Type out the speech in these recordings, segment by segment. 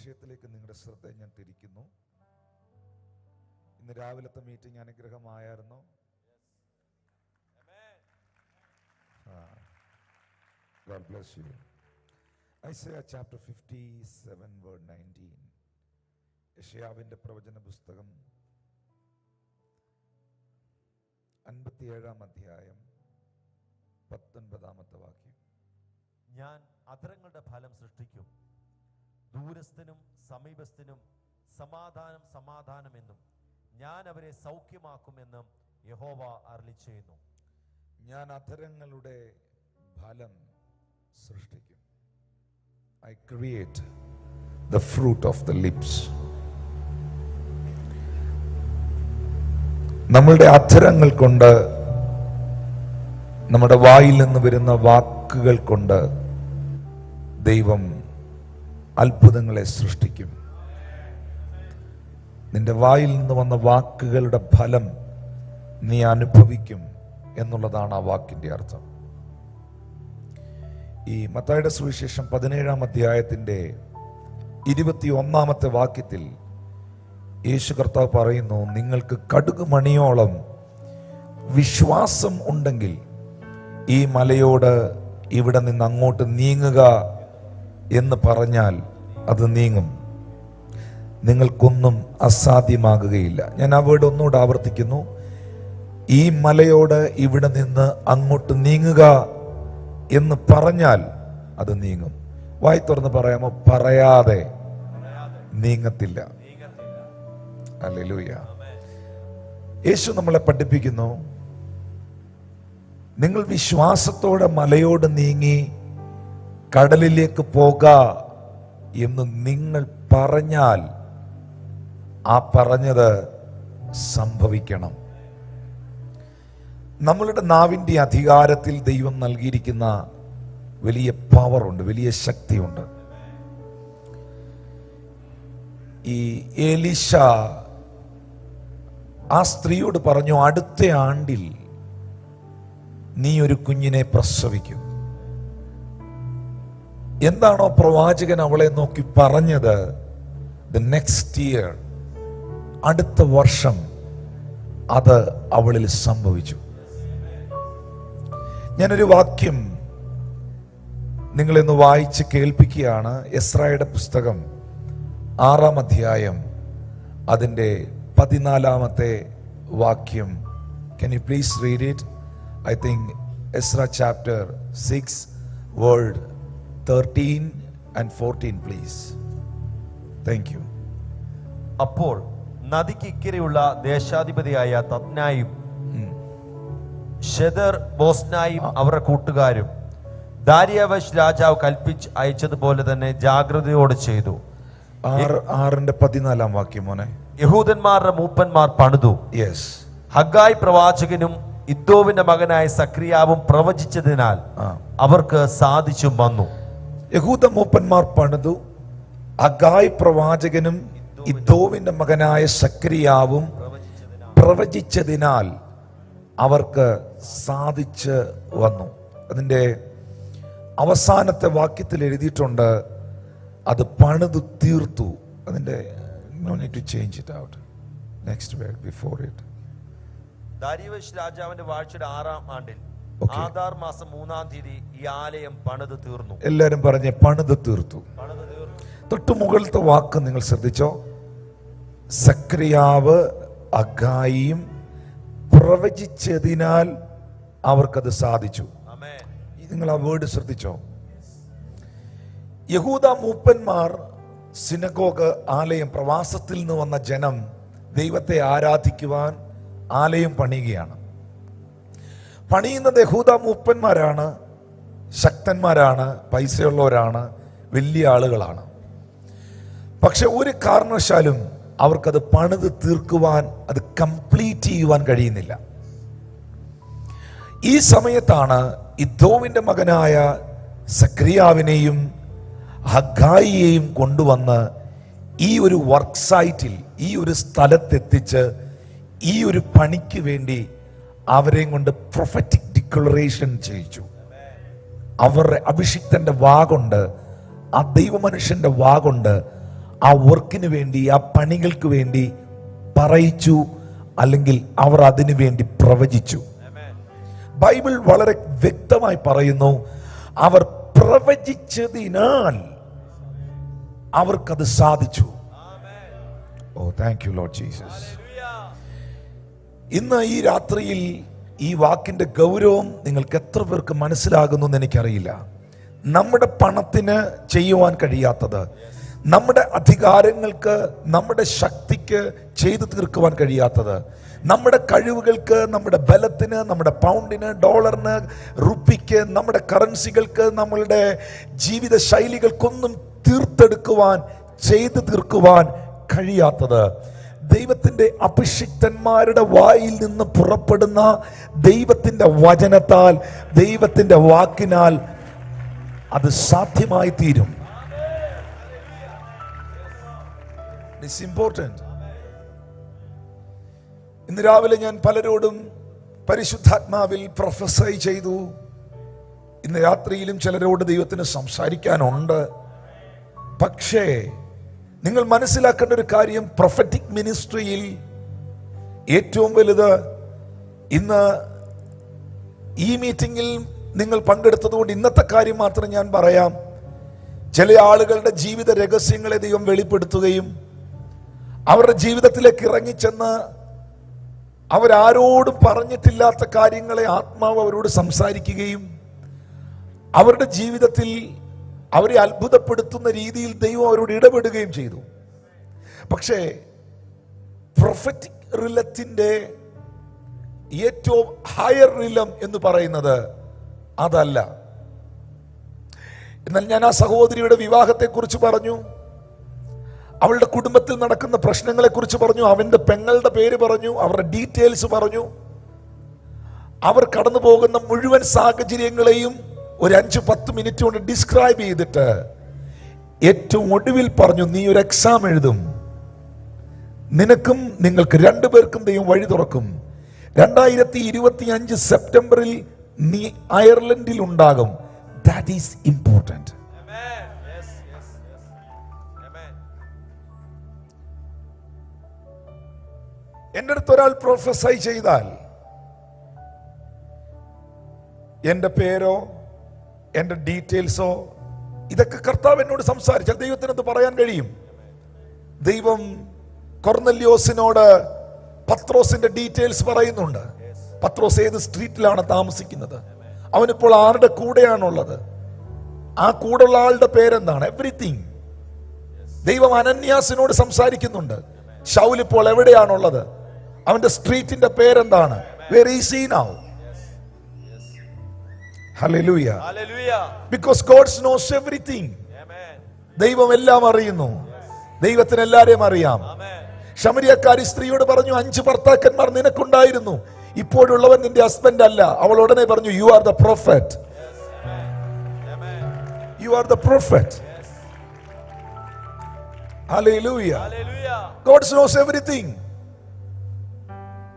വിഷയത്തിലേക്ക് നിങ്ങളുടെ ശ്രദ്ധ ഞാൻ തിരിക്കുന്നു. ഇന്ന് രാവിലത്തെ മീറ്റിംഗ് അനുഗ്രഹമായിരുന്നു. God bless you. Isaiah chapter 57 verse 19. യെശയ്യാവിന്റെ പ്രവചന പുസ്തകം 57 അധ്യായം 19 വാക്യം. ഞാൻ അധരങ്ങളുടെ ഫലം സൃഷ്ടിക്കും, ദൂരസ്ഥനും സമീപസ്ഥനും സമാധാനം സമാധാനം എന്നും ഞാൻ അവരെ സൗഖ്യമാക്കുമെന്നും യഹോവ അരുളിച്ചെയ്യുന്നു. ഞാൻ അധരങ്ങളുടെ ഫലം സൃഷ്ടിക്കും. I create the fruit of the lips. നമ്മളുടെ അധരങ്ങൾ കൊണ്ട്, നമ്മുടെ വായിൽ നിന്ന് വരുന്ന വാക്കുകൾ കൊണ്ട് ദൈവം അത്ഭുതങ്ങളെ സൃഷ്ടിക്കും. നിന്റെ വായിൽ നിന്ന് വന്ന വാക്കുകളുടെ ഫലം നീ അനുഭവിക്കും എന്നുള്ളതാണ് ആ വാക്കിന്റെ അർത്ഥം. ഈ മത്തായിയുടെ സുവിശേഷം 17 അധ്യായത്തിന്റെ 21 വാക്യത്തിൽ യേശു കർത്താവ് പറയുന്നു, നിങ്ങൾക്ക് കടുക് മണിയോളം വിശ്വാസം ഉണ്ടെങ്കിൽ ഈ മലയോട് ഇവിടെ നിന്ന് അങ്ങോട്ട് നീങ്ങുക എന്ന് പറഞ്ഞാൽ അത് നീങ്ങും, നിങ്ങൾക്കൊന്നും അസാധ്യമാകുകയില്ല. ഞാൻ ആ വേർഡ് ഒന്നുകൂടെ ആവർത്തിക്കുന്നു. ഈ മലയോട് ഇവിടെ നിന്ന് അങ്ങോട്ട് നീങ്ങുക എന്ന് പറഞ്ഞാൽ അത് നീങ്ങും. വായി തുറന്ന് പറയാമോ? പറയാതെ നീങ്ങത്തില്ല. ഹല്ലേലൂയ. യേശു നമ്മളെ പഠിപ്പിക്കുന്നു, നിങ്ങൾ വിശ്വാസത്തോടെ മലയോട് നീങ്ങി കടലിലേക്ക് പോക എന്ന് നിങ്ങൾ പറഞ്ഞാൽ ആ പറഞ്ഞത് സംഭവിക്കണം. നമ്മളുടെ നാവിൻ്റെ അധികാരത്തിൽ ദൈവം നൽകിയിരിക്കുന്ന വലിയ പവറുണ്ട്, വലിയ ശക്തിയുണ്ട്. ഈ എലീശ ആ സ്ത്രീയോട് പറഞ്ഞു, അടുത്ത ആണ്ടിൽ നീ ഒരു കുഞ്ഞിനെ പ്രസവിക്കും. എന്താണോ പ്രവാചകൻ അവളെ നോക്കി പറഞ്ഞത്, ദ നെക്സ്റ്റ് ഇയർ, അടുത്ത വർഷം അത് അവളിൽ സംഭവിച്ചു. ഞാനൊരു വാക്യം നിങ്ങളെന്ന് വായിച്ച് കേൾപ്പിക്കുകയാണ്. എസ്രായുടെ പുസ്തകം 6 അധ്യായം അതിൻ്റെ 14 വാക്യം. Can you please read it? I think Ezra chapter 6 word 13 and 14 please. Thank you. അപ്പോൾ നദിക്ക് ഇക്കരെയുള്ള ദേശാധിപതിയായ തദ്നായും ഷെദർ ബോസ്നായും അവരുടെ കൂട്ടുകാരും ദാരിയാവേശ് രാജാവ് കൽപ്പിച്ച് അയച്ചതുപോലെ തന്നെ ജാഗ്രതയോടെ ചെയ്തു. 6:14 വാക്യം മോനെ. യഹൂദന്മാരുടെ മൂപ്പന്മാർ പണിതു. യെസ്. ഹഗ്ഗായി പ്രവാചകനും ഇദ്ദോവിന്റെ മകനായ സക്രിയാവും പ്രവചിച്ചതിനാൽ അവർക്ക് സാധിച്ചും വന്നു. യഹൂദ മൂപ്പന്മാർ പണിതു, ഹഗ്ഗായി പ്രവാചകനും ഇദ്ദോവിന്റെ മകനായ സക്രിയാവും പ്രവചിച്ചതിനാൽ അവർക്ക് സാധിച്ച് വന്നു. അതിൻ്റെ അവസാനത്തെ വാക്യത്തിൽ എഴുതിയിട്ടുണ്ട്, അത് പണിതു തീർത്തു. അതിൻ്റെ no need to change it out. Next word before it. ദാരിയാവേശ് രാജാവിന്റെ വാഴ്ചയുടെ 6-ാം ആണ്ടിൽ ആദാർ മാസം 3-ാം തീയതി ഈ ആലയം പണിതു തീർന്നു. എല്ലാരും പറഞ്ഞേ, പണിതു തീർത്തു. തൊട്ടു മുകളിലത്തെ വാക്ക് നിങ്ങൾ ശ്രദ്ധിച്ചോ? സക്രിയാവ് ഹഗ്ഗായിയും പ്രവചിച്ചതിനാൽ അവർക്കത് സാധിച്ചു. നിങ്ങൾ ആ വേർഡ് ശ്രദ്ധിച്ചോ? യഹൂദ മൂപ്പന്മാർ, സിനഗോഗ്, ആലയം, പ്രവാസത്തിൽ നിന്ന് വന്ന ജനം ദൈവത്തെ ആരാധിക്കുവാൻ ആലയം പണിയുകയാണ്. പണിയുന്നത് യഹൂദ മൂപ്പന്മാരാണ്, ശക്തന്മാരാണ്, പൈസയുള്ളവരാണ്, വലിയ ആളുകളാണ്. പക്ഷെ ഒരു കാരണവശാലും അവർക്കത് പണിത് തീർക്കുവാൻ, അത് കംപ്ലീറ്റ് ചെയ്യുവാൻ കഴിയുന്നില്ല. ഈ സമയത്താണ് ഇദ്ദോവിന്റെ മകനായ സക്രിയാവിനെയും ഹഗ്ഗായിയെയും കൊണ്ടുവന്ന് ഈ ഒരു വർക്ക് സൈറ്റിൽ, ഈ ഒരു സ്ഥലത്തെത്തിച്ച് ഈ ഒരു പണിക്ക് വേണ്ടി അവരെയും കൊണ്ട് പ്രൊഫറ്റിക് ഡിക്ലറേഷൻ ചെയ്യിച്ചു. അവരുടെ അഭിഷിക്തന്റെ വാഗുണ്ട്, ആ ദൈവമനുഷ്യന്റെ വാഗുണ്ട് ആ വർക്കിന് വേണ്ടി, ആ പണികൾക്ക് വേണ്ടി പറയിച്ചു, അല്ലെങ്കിൽ അവർ അതിനു വേണ്ടി പ്രവചിച്ചു. ബൈബിൾ വളരെ വ്യക്തമായി പറയുന്നു, അവർ പ്രവചിച്ചതിനാൽ അവർക്കത് സാധിച്ചു. ഓ താങ്ക് യു ലോർഡ് ജീസസ്. ഇന്ന് ഈ രാത്രിയിൽ ഈ വാക്കിന്റെ ഗൗരവം നിങ്ങൾക്ക് എത്ര പേർക്ക് മനസ്സിലാകുന്നു എന്ന് എനിക്കറിയില്ല. നമ്മുടെ പണത്തിന് ചെയ്യുവാൻ കഴിയാത്തത്, നമ്മുടെ അധികാരങ്ങൾക്ക്, നമ്മുടെ ശക്തിക്ക് ചെയ്തു തീർക്കുവാൻ കഴിയാത്തത്, നമ്മുടെ കഴിവുകൾക്ക്, നമ്മുടെ ബലത്തിന്, നമ്മുടെ പൗണ്ടിന്, ഡോളറിന്, റുപ്പിക്ക്, നമ്മുടെ കറൻസികൾക്ക്, നമ്മളുടെ ജീവിത ശൈലികൾക്കൊന്നും തീർത്തെടുക്കുവാൻ, ചെയ്തു തീർക്കുവാൻ കഴിയാത്തത്, ദൈവത്തിന്റെ അഭിഷിക്തന്മാരുടെ വായിൽ നിന്ന് പുറപ്പെടുന്ന ദൈവത്തിന്റെ വചനത്താൽ, ദൈവത്തിന്റെ വാക്കിനാൽ അത് സാധ്യമായി തീരും. It's important. ഇന്ന് രാവിലെ ഞാൻ പലരോടും പരിശുദ്ധാത്മാവിൽ പ്രൊഫസൈ ചെയ്തു. ഇന്ന് രാത്രിയിലും ചിലരോട് ദൈവത്തിന് സംസാരിക്കാനുണ്ട്. പക്ഷേ നിങ്ങൾ മനസ്സിലാക്കേണ്ട ഒരു കാര്യം, പ്രൊഫറ്റിക് മിനിസ്ട്രിയിൽ ഏറ്റവും വലുത്, ഇന്ന് ഈ മീറ്റിംഗിൽ നിങ്ങൾ പങ്കെടുത്തതുകൊണ്ട് ഇന്നത്തെ കാര്യം മാത്രം ഞാൻ പറയാം. ചില ആളുകളുടെ ജീവിത രഹസ്യങ്ങളെ ദൈവം വെളിപ്പെടുത്തുകയും അവരുടെ ജീവിതത്തിലേക്ക് ഇറങ്ങിച്ചെന്ന് അവരാരോടും പറഞ്ഞിട്ടില്ലാത്ത കാര്യങ്ങളെ ആത്മാവ് അവരോട് സംസാരിക്കുകയും അവരുടെ ജീവിതത്തിൽ അവരെ അത്ഭുതപ്പെടുത്തുന്ന രീതിയിൽ ദൈവം അവരോട് ഇടപെടുകയും ചെയ്തു. പക്ഷേ പ്രൊഫറ്റിക് റിലത്തിന്റെ ഏറ്റവും ഹയർ റിലം എന്ന് പറയുന്നത് അതല്ല. എന്നാൽ ഞാൻ ആ സഹോദരിയുടെ വിവാഹത്തെക്കുറിച്ച് പറഞ്ഞു, അവളുടെ കുടുംബത്തിൽ നടക്കുന്ന പ്രശ്നങ്ങളെ കുറിച്ച് പറഞ്ഞു, അവന്റെ പെങ്ങളുടെ പേര് പറഞ്ഞു, അവരുടെ ഡീറ്റെയിൽസ് പറഞ്ഞു, അവർ കടന്നു പോകുന്ന മുഴുവൻ സാഹചര്യങ്ങളെയും ഒരു 5-10 മിനിറ്റ് കൊണ്ട് ഡിസ്ക്രൈബ് ചെയ്തിട്ട് ഏറ്റവും ഒടുവിൽ പറഞ്ഞു, നീ ഒരു എക്സാം എഴുതും, നിനക്കും നിങ്ങൾക്ക് രണ്ടുപേർക്കും ദൈവം വഴി തുറക്കും. 2025 സെപ്റ്റംബറിൽ നീ അയർലൻഡിൽ ഉണ്ടാകും. That is important. എൻ്റെ അടുത്ത് ഒരാൾ പ്രൊഫസൈ ചെയ്താൽ എൻ്റെ പേരോ എൻ്റെ ഡീറ്റെയിൽസോ ഇതൊക്കെ കർത്താവ് എന്നോട് സംസാരിച്ചാൽ ദൈവത്തിനത് പറയാൻ കഴിയും. ദൈവം കൊർന്നല്യോസിനോട് പത്രോസിന്റെ ഡീറ്റെയിൽസ് പറയുന്നുണ്ട്. പത്രോസ് ഏത് സ്ട്രീറ്റിലാണ് താമസിക്കുന്നത്, അവനിപ്പോൾ ആരുടെ കൂടെയാണുള്ളത്, ആ കൂടെയുള്ള ആളുടെ പേരെന്താണ്, എവറിത്തിങ്. ദൈവം അനന്യാസിനോട് സംസാരിക്കുന്നുണ്ട്. ശൗൽ ഇപ്പോൾ എവിടെയാണുള്ളത്, അവന്റെ സ്ട്രീറ്റിന്റെ പേരെന്താണ്, where is he now? Hallelujah. Because God knows everything. ദൈവം എല്ലാം അറിയുന്നു. ദൈവത്തിന് എല്ലാരെയും അറിയാം. ശമരിയക്കാരി സ്ത്രീയോട് പറഞ്ഞു, 5 ഭർത്താക്കന്മാർ നിനക്കുണ്ടായിരുന്നു, ഇപ്പോഴുള്ളവൻ നിന്റെ ഹസ്ബൻഡ് അല്ല. അവൾ ഉടനെ പറഞ്ഞു, you are the prophet. You are the prophet. Hallelujah. God knows everything.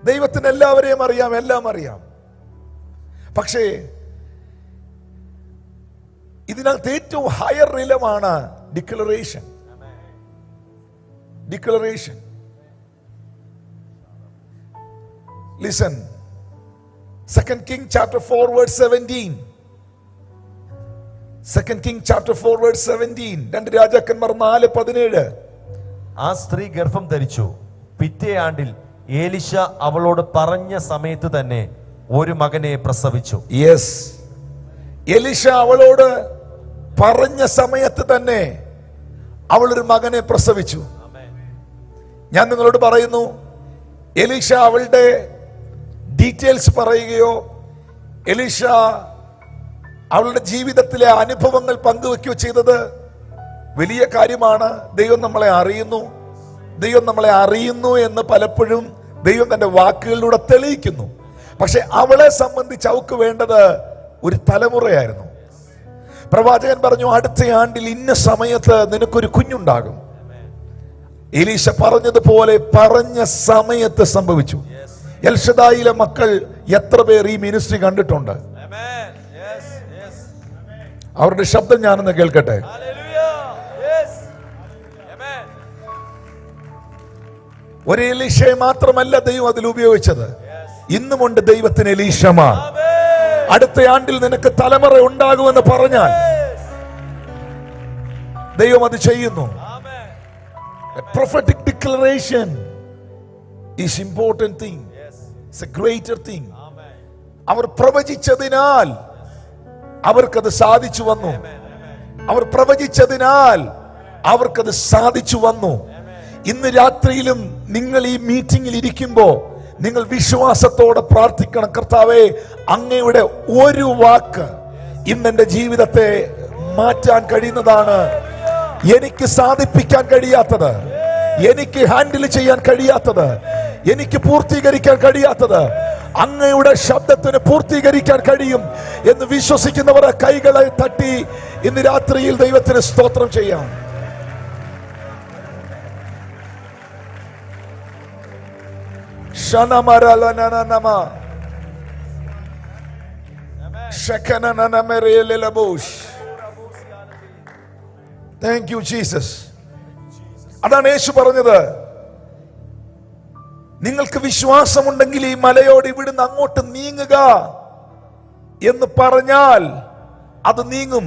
ദൈവത്തിന് എല്ലാവരെയും അറിയാം, എല്ലാം അറിയാം. പക്ഷേ ഇതിനകത്ത് ഏറ്റവും ഹയർ റിലമാണ് declaration. Declaration. Listen, 2 Kings chapter 4 verse 17. 2 Kings chapter 4 verse 17. 2 രാജാക്കന്മാർ 4:17. ആ സ്ത്രീ ഗർഭം ധരിച്ചു. പിറ്റേ ആണ്ടിൽ ഏലിശ അവളോട് പറഞ്ഞ സമയത്ത് തന്നെ ഒരു മകനെ പ്രസവിച്ചു. യെസ്, എലീശ അവളോട് പറഞ്ഞ സമയത്ത് തന്നെ അവളൊരു മകനെ പ്രസവിച്ചു. ഞാൻ നിങ്ങളോട് പറയുന്നു, എലീശ അവളുടെ ഡീറ്റെയിൽസ് പറയുകയോ എലീശ അവളുടെ ജീവിതത്തിലെ അനുഭവങ്ങൾ പങ്കുവെക്കുകയോ ചെയ്തത് വലിയ കാര്യമാണ്. ദൈവം നമ്മളെ അറിയുന്നു. ദൈവം നമ്മളെ അറിയുന്നു എന്ന് പലപ്പോഴും ദൈവം തന്റെ വാക്കുകളിലൂടെ തെളിയിക്കുന്നു. പക്ഷെ അവളെ സംബന്ധിച്ച് അവൾക്ക് വേണ്ടത് ഒരു തലമുറയായിരുന്നു. പ്രവാചകൻ പറഞ്ഞു, അടുത്ത ആണ്ടിൽ ഇന്ന സമയത്ത് നിനക്കൊരു കുഞ്ഞുണ്ടാകും. എലീശ പറഞ്ഞതുപോലെ പറഞ്ഞ സമയത്ത് സംഭവിച്ചു. എൽഷദായിലെ മക്കൾ എത്ര പേർ ഈ മിനിസ്ട്രി കണ്ടിട്ടുണ്ട്? അവരുടെ ശബ്ദം ഞാനൊന്ന് കേൾക്കട്ടെ. ഒരു എലീശയെ മാത്രമല്ല ദൈവം അതിൽ ഉപയോഗിച്ചത്. ഇന്നുമുണ്ട് ദൈവത്തിന് എലീശമാർ. അടുത്ത ആണ്ടിൽ നിനക്ക് തലമുറ ഉണ്ടാകുമെന്ന് പറഞ്ഞാൽ ദൈവം അത് ചെയ്യുന്നു. A prophetic declaration is important thing. It's a greater thing. അവർ പ്രവചിച്ചതിനാൽ അവർക്കത് സാധിച്ചു വന്നു. അവർ പ്രവചിച്ചതിനാൽ അവർക്കത് സാധിച്ചു വന്നു. ഇന്ന് രാത്രിയിലും നിങ്ങൾ ഈ മീറ്റിംഗിൽ ഇരിക്കുമ്പോൾ നിങ്ങൾ വിശ്വാസത്തോടെ പ്രാർത്ഥിക്കണം, കർത്താവേ, അങ്ങയുടെ ഒരു വാക്ക് ഇന്ന് എന്റെ ജീവിതത്തെ മാറ്റാൻ കഴിയുന്നതാണ്. എനിക്ക് സാധിപ്പിക്കാൻ കഴിയാത്തത്, എനിക്ക് ഹാൻഡിൽ ചെയ്യാൻ കഴിയാത്തത്, എനിക്ക് പൂർത്തീകരിക്കാൻ കഴിയാത്തത് അങ്ങയുടെ ശബ്ദത്തിന് പൂർത്തീകരിക്കാൻ കഴിയും എന്ന് വിശ്വസിക്കുന്നവരെ കൈകളെ തട്ടി ഇന്ന് രാത്രിയിൽ ദൈവത്തിന് സ്തോത്രം ചെയ്യാം. Thank you, Jesus. അതാണ് യേശു പറഞ്ഞത്. നിങ്ങൾക്ക് വിശ്വാസമുണ്ടെങ്കിൽ ഈ മലയോട് ഇവിടുന്ന് അങ്ങോട്ട് നീങ്ങുക എന്ന് പറഞ്ഞാൽ അത് നീങ്ങും.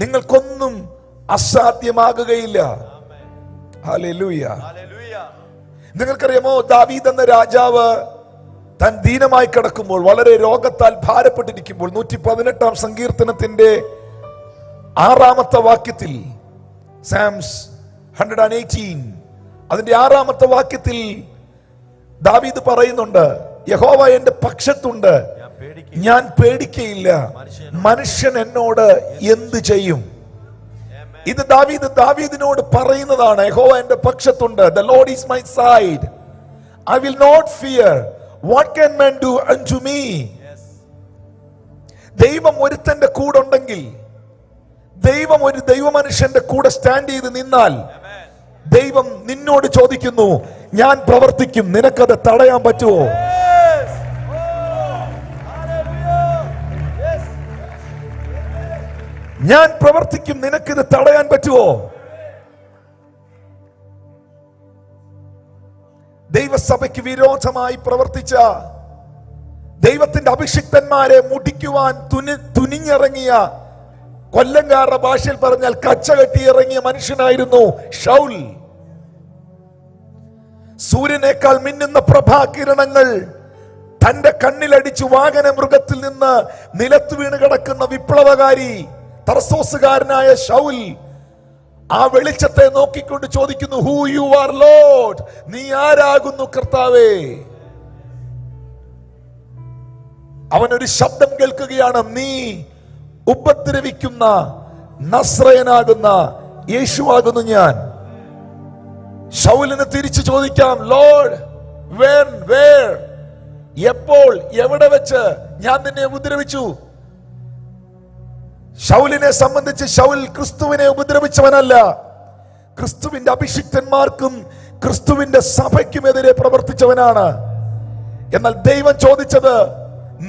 നിങ്ങൾക്കൊന്നും അസാധ്യമാകുകയില്ല. ഹല്ലേലൂയ. നിങ്ങൾക്കറിയാമോ, ദാവീദ് എന്ന രാജാവ് താൻ ദീനമായി കിടക്കുമ്പോൾ, വളരെ രോഗത്താൽ ഭാരപ്പെട്ടിരിക്കുമ്പോൾ, 118 സങ്കീർത്തനത്തിന്റെ 6 വാക്യത്തിൽ, സാംസ് 118 അതിന്റെ 6 വാക്യത്തിൽ ദാവീദ് പറയുന്നുണ്ട്, യഹോവ എന്റെ പക്ഷത്തുണ്ട്, ഞാൻ പേടിക്കയില്ല, മനുഷ്യൻ എന്നോട് എന്ത് ചെയ്യും. ഇത് ദാവീദിനോട് പറയുന്നതാണ്. യഹോവ എന്റെ പക്ഷത്തുണ്ട്, the Lord is my side, I will not fear, what can man do unto me. ദൈവം ഒരുത്തന്റെ കൂടെ ഉണ്ടെങ്കിൽ, ദൈവം ഒരു ദൈവമനുഷ്യന്റെ കൂടെ സ്റ്റാൻഡ് ചെയ്ത് നിന്നാൽ, ദൈവം നിന്നോട് ചോദിക്കുന്നു, ഞാൻ പ്രവർത്തിക്കും, നിനക്കത് തടയാൻ പറ്റുമോ? ഞാൻ പ്രവർത്തിക്കും, നിനക്കിത് തടയാൻ പറ്റുമോ? ദൈവസഭയ്ക്ക് വിരോധമായി പ്രവർത്തിച്ച, ദൈവത്തിന്റെ അഭിഷിക്തന്മാരെ മുടിക്കുവാൻ തുനിഞ്ഞിറങ്ങിയ, കൊല്ലംകാരുടെ ഭാഷയിൽ പറഞ്ഞാൽ കച്ചകെട്ടി ഇറങ്ങിയ മനുഷ്യനായിരുന്നു ശൗൽ. സൂര്യനേക്കാൾ മിന്നുന്ന പ്രഭാകിരണങ്ങൾ തന്റെ കണ്ണിലടിച്ചു വാഹന മൃഗത്തിൽ നിന്ന് നിലത്ത് വീണ് കിടക്കുന്ന വിപ്ലവകാരി തർസോസുകാരനായ ശൗൽ ആ വെളിച്ചത്തെ നോക്കിക്കൊണ്ട് ചോദിക്കുന്നു, ഹൂ യു ആർ ലോർഡ്, നീ ആരാകുന്നു കർത്താവേ? അവനൊരു ശബ്ദം കേൾക്കുകയാണ്, നീ ഉപദ്രവിക്കുന്ന നസ്രയനാകുന്ന യേശുവാകുന്നു ഞാൻ. ശൗലിന് തിരിച്ചു ചോദിക്കാം, ലോർഡ്, when, where, എപ്പോൾ, എവിടെ വെച്ച് ഞാൻ നിന്നെ ഉപദ്രവിച്ചു? ശൗലിനെ സംബന്ധിച്ച് ശൗൽ ക്രിസ്തുവിനെ ഉപദ്രവിച്ചവനല്ല, ക്രിസ്തുവിന്റെ അഭിഷിക്തന്മാർക്കും ക്രിസ്തുവിന്റെ സഭയ്ക്കുമെതിരെ പ്രവർത്തിച്ചവനാണ്. എന്നാൽ ദൈവം ചോദിച്ചത്,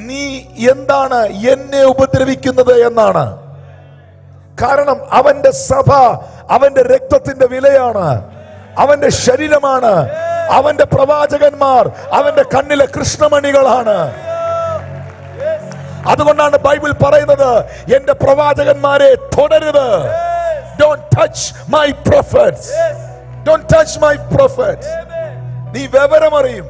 നീ എന്താണ് എന്നെ ഉപദ്രവിക്കുന്നത് എന്നാണ്. കാരണം അവന്റെ സഭ അവന്റെ രക്തത്തിന്റെ വിലയാണ്, അവന്റെ ശരീരമാണ്, അവന്റെ പ്രവാചകന്മാർ അവന്റെ കണ്ണിലെ കൃഷ്ണമണികളാണ്. അതുകൊണ്ടാണ് ബൈബിൾ പറയുന്നത്, എന്റെ പ്രവാചകന്മാരെ തൊടരുത്. Don't touch my prophets. Don't touch my prophets. നീ വിവരമറിയും.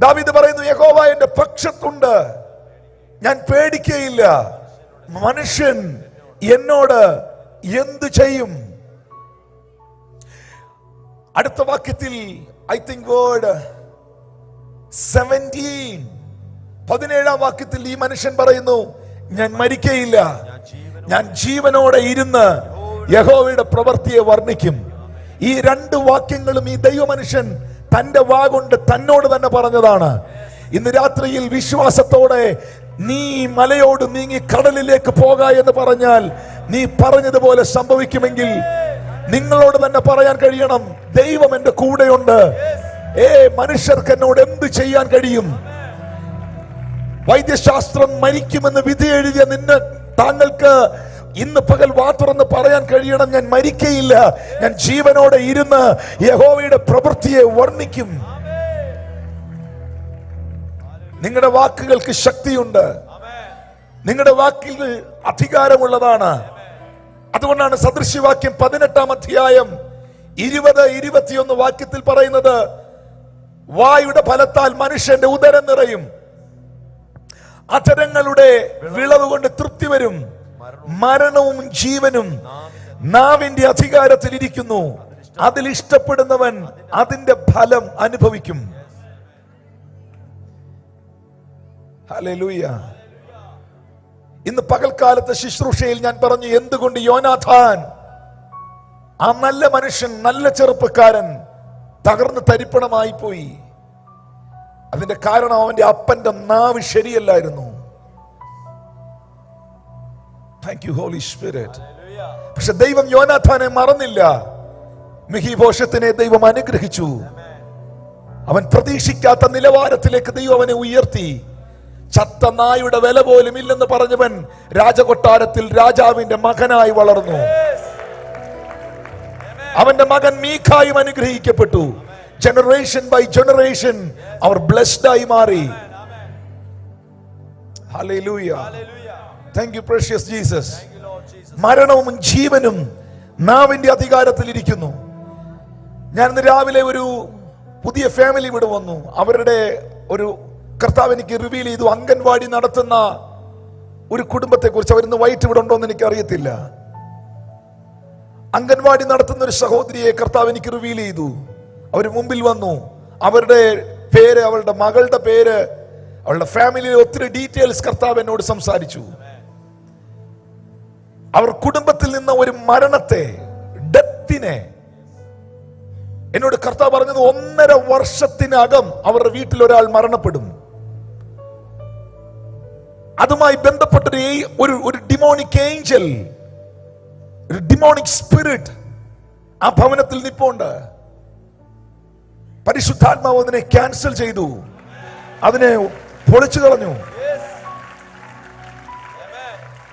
ദാവീദ് പറയുന്നു, യഹോവ എന്റെ പക്ഷത്തുണ്ട്, ഞാൻ പേടിക്കയില്ല, മനുഷ്യൻ എന്നോട് എന്തു ചെയ്യും. അടുത്ത വാക്യത്തിൽ ഐ തിങ്ക് വേർഡ് 17 വാക്യത്തിൽ ഈ മനുഷ്യൻ പറയുന്നു, ഞാൻ മരിക്കയില്ല, ഞാൻ ജീവനോടെ ഇരുന്ന് യഹോവയുടെ പ്രവൃത്തിയെ വർണ്ണിക്കും. ഈ 2 വാക്യങ്ങളും ഈ ദൈവമനുഷ്യൻ തന്റെ വാഗൊണ്ട് തന്നോട് തന്നെ പറഞ്ഞതാണ്. ഇന്ന് രാത്രിയിൽ വിശ്വാസത്തോടെ നീ മലയോട് നീങ്ങി കടലിലേക്ക് പോക എന്ന് പറഞ്ഞാൽ നീ പറഞ്ഞതുപോലെ സംഭവിക്കുമെങ്കിൽ നിങ്ങളോട് തന്നെ പറയാൻ കഴിയണം, ദൈവം എന്റെ കൂടെയുണ്ട്. മനുഷ്യർക്ക് എന്നോട് എന്ത് ചെയ്യാൻ കഴിയും? വൈദ്യശാസ്ത്രം മരിക്കുമെന്ന് വിധി എഴുതിയ താങ്കൾക്ക് ഇന്ന് പകൽ വാ തുറന്ന് പറയാൻ കഴിയണം, ഞാൻ മരിക്കയില്ല, ഞാൻ ജീവനോടെ ഇരുന്ന് യഹോവയുടെ പ്രവൃത്തിയെ വർണ്ണിക്കും. നിങ്ങളുടെ വാക്കുകൾക്ക് ശക്തിയുണ്ട്, നിങ്ങളുടെ വാക്കിൽ അധികാരമുള്ളതാണ്. അതുകൊണ്ടാണ് സദൃശ്യവാക്യം 18-ാം അധ്യായം 20-21 വാക്യത്തിൽ പറയുന്നത്, വായുടെ ഫലത്താൽ മനുഷ്യന്റെ ഉദരം നിറയും, അധരങ്ങളുടെ വിളവ് കൊണ്ട് തൃപ്തി വരും, മരണവും ജീവനും നാവിന്റെ അധികാരത്തിൽ ഇരിക്കുന്നു, അതിൽ ഇഷ്ടപ്പെടുന്നവൻ അതിന്റെ ഫലം അനുഭവിക്കും. ഹല്ലേലൂയ. ഇന്ന് പകൽക്കാലത്തെ ശുശ്രൂഷയിൽ ഞാൻ പറഞ്ഞു, എന്തുകൊണ്ട് യോനാഥാൻ, ആ നല്ല മനുഷ്യൻ, നല്ല ചെറുപ്പക്കാരൻ തകർന്ന് തരിപ്പണമായി പോയി? അതിന്റെ കാരണം അവന്റെ അപ്പന്റെ നാവ് ശരിയല്ലായിരുന്നു. Thank you holy Spirit. പക്ഷെ ദൈവം യോനാഥാനെ മറന്നില്ല. മെഫീബോശത്തിനെ ദൈവം അനുഗ്രഹിച്ചു. അവൻ പ്രതീക്ഷിക്കാത്ത നിലവാരത്തിലേക്ക് ദൈവം അവനെ ഉയർത്തി. ചത്ത നായുടെ വില പോലും ഇല്ലെന്ന് പറഞ്ഞവൻ രാജകൊട്ടാരത്തിൽ രാജാവിന്റെ മകനായി വളർന്നു. അവന്റെ മകൻ മീഖായും അനുഗ്രഹിക്കപ്പെട്ടു. ജനറേഷൻ ബൈ ജനറേഷൻ അവർ ബ്ലെസ്ഡ് ആയി മാറി. Hallelujah. Thank you precious Jesus. മരണവും ജീവനും നാവിന്റെ അധികാരത്തിൽ ഇരിക്കുന്നു. ഞാൻ ഇന്ന് രാവിലെ ഒരു പുതിയ ഫാമിലി ഇവിടെ വന്നു. അവരുടെ ഒരു കർത്താവ് എനിക്ക് റിവീൽ ചെയ്തു. അംഗൻവാടി നടത്തുന്ന ഒരു കുടുംബത്തെ കുറിച്ച്. അവരിന്ന് വൈറ്റ് ഇവിടെ ഉണ്ടോ എന്ന് എനിക്ക് അറിയത്തില്ല. അംഗൻവാടി നടത്തുന്ന ഒരു സഹോദരിയെ കർത്താവ് എനിക്ക് റിവീൽ ചെയ്തു. അവർ മുമ്പിൽ വന്നു. അവരുടെ പേര്, അവളുടെ മകളുടെ പേര്, അവളുടെ ഫാമിലിയിലെ ഒത്തിരി ഡീറ്റെയിൽസ് കർത്താവ് എന്നോട് സംസാരിച്ചു. അവർ കുടുംബത്തിൽ നിന്ന് ഒരു മരണത്തെ, ഡെത്തിനെ എന്നോട് കർത്താവ് പറഞ്ഞത് 1.5 വർഷത്തിനകം അവരുടെ വീട്ടിൽ ഒരാൾ മരണപ്പെടും. അതുമായി ബന്ധപ്പെട്ട ഒരു ഡിമോണിക് ഏഞ്ചൽ, ഒരു ഡിമോണിക് സ്പിരിറ്റ് ആ ഭവനത്തിൽ നിൽപ്പുണ്ട്. പരിശുദ്ധാത്മാവ് അതിനെ ക്യാൻസൽ ചെയ്തു, അതിനെ പൊളിച്ചു കളഞ്ഞു.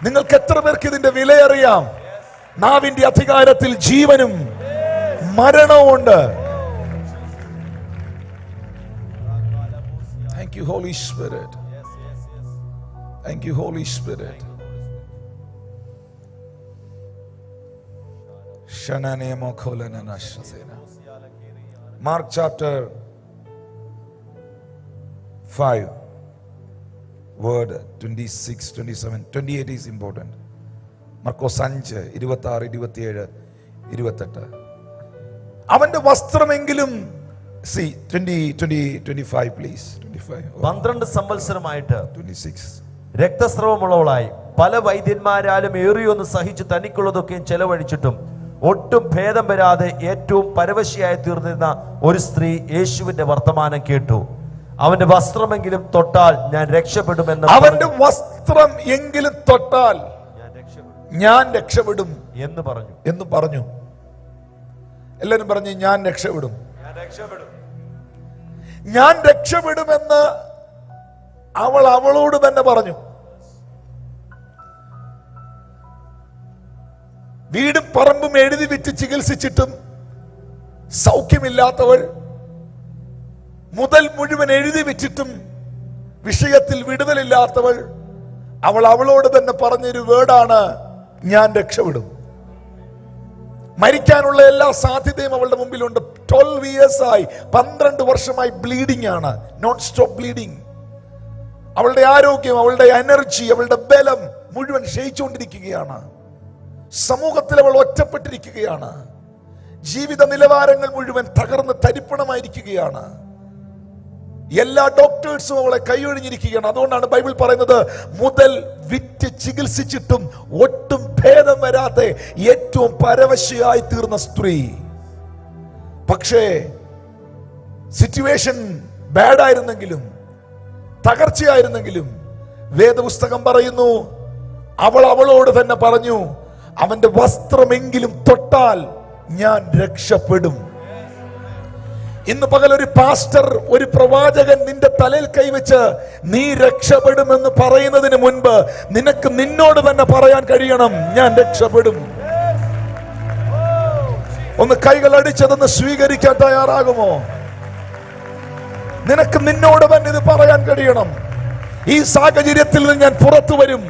നിങ്ങൾക്ക് എത്ര പേർക്ക് ഇതിന്റെ വിലയറിയാം? നാവിന്റെ അധികാരത്തിൽ ജീവനും മരണവും ഉണ്ട്. Thank you holy spirit. Thank you holy spirit. Mark chapter 5 word 26, 27, 28 is important. മർക്കോസ് 5, 26, 27, 28. അവന്റെ വസ്ത്രമെങ്കിലും 25 please. 25 12 സംവത്സരമായിട്ട് 26 രക്തസ്രവമുള്ളവളായി പല വൈദ്യന്മാരാലും ഏറിയൊന്ന് സഹിച്ച് തനിക്കുള്ളതൊക്കെയും ചെലവഴിച്ചിട്ടും ഒട്ടും ഭേദം വരാതെ ഏറ്റവും പരവശിയായി തീർന്നിരുന്ന ഒരു സ്ത്രീ യേശുവിന്റെ വർത്തമാനം കേട്ടു. അവന്റെ വസ്ത്രമെങ്കിലും തൊട്ടാൽ ഞാൻ രക്ഷപ്പെടുമെന്ന്, അവന്റെ വസ്ത്രം എങ്കിലും തൊട്ടാൽ ഞാൻ രക്ഷപ്പെടും എന്ന് പറഞ്ഞു. എല്ലാരും പറഞ്ഞു, ഞാൻ രക്ഷപ്പെടും, ഞാൻ രക്ഷപ്പെടുമെന്ന് അവൾ അവളോട് തന്നെ പറഞ്ഞു. വീടും പറമ്പും എഴുതി വിറ്റ് ചികിത്സിച്ചിട്ടും സൗഖ്യമില്ലാത്തവൾ, മുതൽ മുഴുവൻ എഴുതി വെച്ചിട്ടും വിഷയത്തിൽ വിടുതലില്ലാത്തവൾ, അവൾ അവളോട് തന്നെ പറഞ്ഞൊരു വേർഡാണ്, ഞാൻ രക്ഷപ്പെടും. മരിക്കാനുള്ള എല്ലാ സാധ്യതയും അവളുടെ മുമ്പിലുണ്ട്. 12 years ആയി, 12 വർഷമായി ബ്ലീഡിംഗ് ആണ്, നോൺ സ്റ്റോപ്പ് ബ്ലീഡിംഗ്. അവളുടെ ആരോഗ്യം, അവളുടെ എനർജി, അവളുടെ ബലം മുഴുവൻ ക്ഷയിച്ചുകൊണ്ടിരിക്കുകയാണ്. സമൂഹത്തിൽ അവൾ ഒറ്റപ്പെട്ടിരിക്കുകയാണ്. ജീവിത നിലവാരങ്ങൾ മുഴുവൻ തകർന്ന് തരിപ്പണമായിരിക്കുകയാണ്. എല്ലാ ഡോക്ടേഴ്സും അവളെ കൈയൊഴിഞ്ഞിരിക്കുകയാണ്. അതുകൊണ്ടാണ് ബൈബിൾ പറയുന്നത്, മുതൽ വിറ്റ് ചികിത്സിച്ചിട്ടും ഒട്ടും ഭേദം വരാതെ ഏറ്റവും പരവശയായി തീർന്ന സ്ത്രീ. പക്ഷേ സിറ്റുവേഷൻ ബാഡായിരുന്നെങ്കിലും, തകർച്ചയായിരുന്നെങ്കിലും, വേദപുസ്തകം പറയുന്നു, അവൾ അവളോട് തന്നെ പറഞ്ഞു, അവന്റെ വസ്ത്രമെങ്കിലും തൊട്ടാൽ ഞാൻ രക്ഷപ്പെടും. ഇന്ന് പകൽ ഒരു പാസ്റ്റർ, ഒരു പ്രവാചകൻ നിന്റെ തലയിൽ കൈവച്ച് നീ രക്ഷപ്പെടുമെന്ന് പറയുന്നതിന് മുൻപ് നിനക്ക് നിന്നോട് തന്നെ പറയാൻ കഴിയണം, ഞാൻ രക്ഷപ്പെടും. ഒന്ന് കൈകൾ അടിച്ചതൊന്ന് സ്വീകരിക്കാൻ തയ്യാറാകുമോ? നിനക്ക് നിന്നോട് തന്നെ ഇത് പറയാൻ കഴിയണം. ഈ സാഹചര്യത്തിൽ നിന്ന് ഞാൻ പുറത്തു വരും.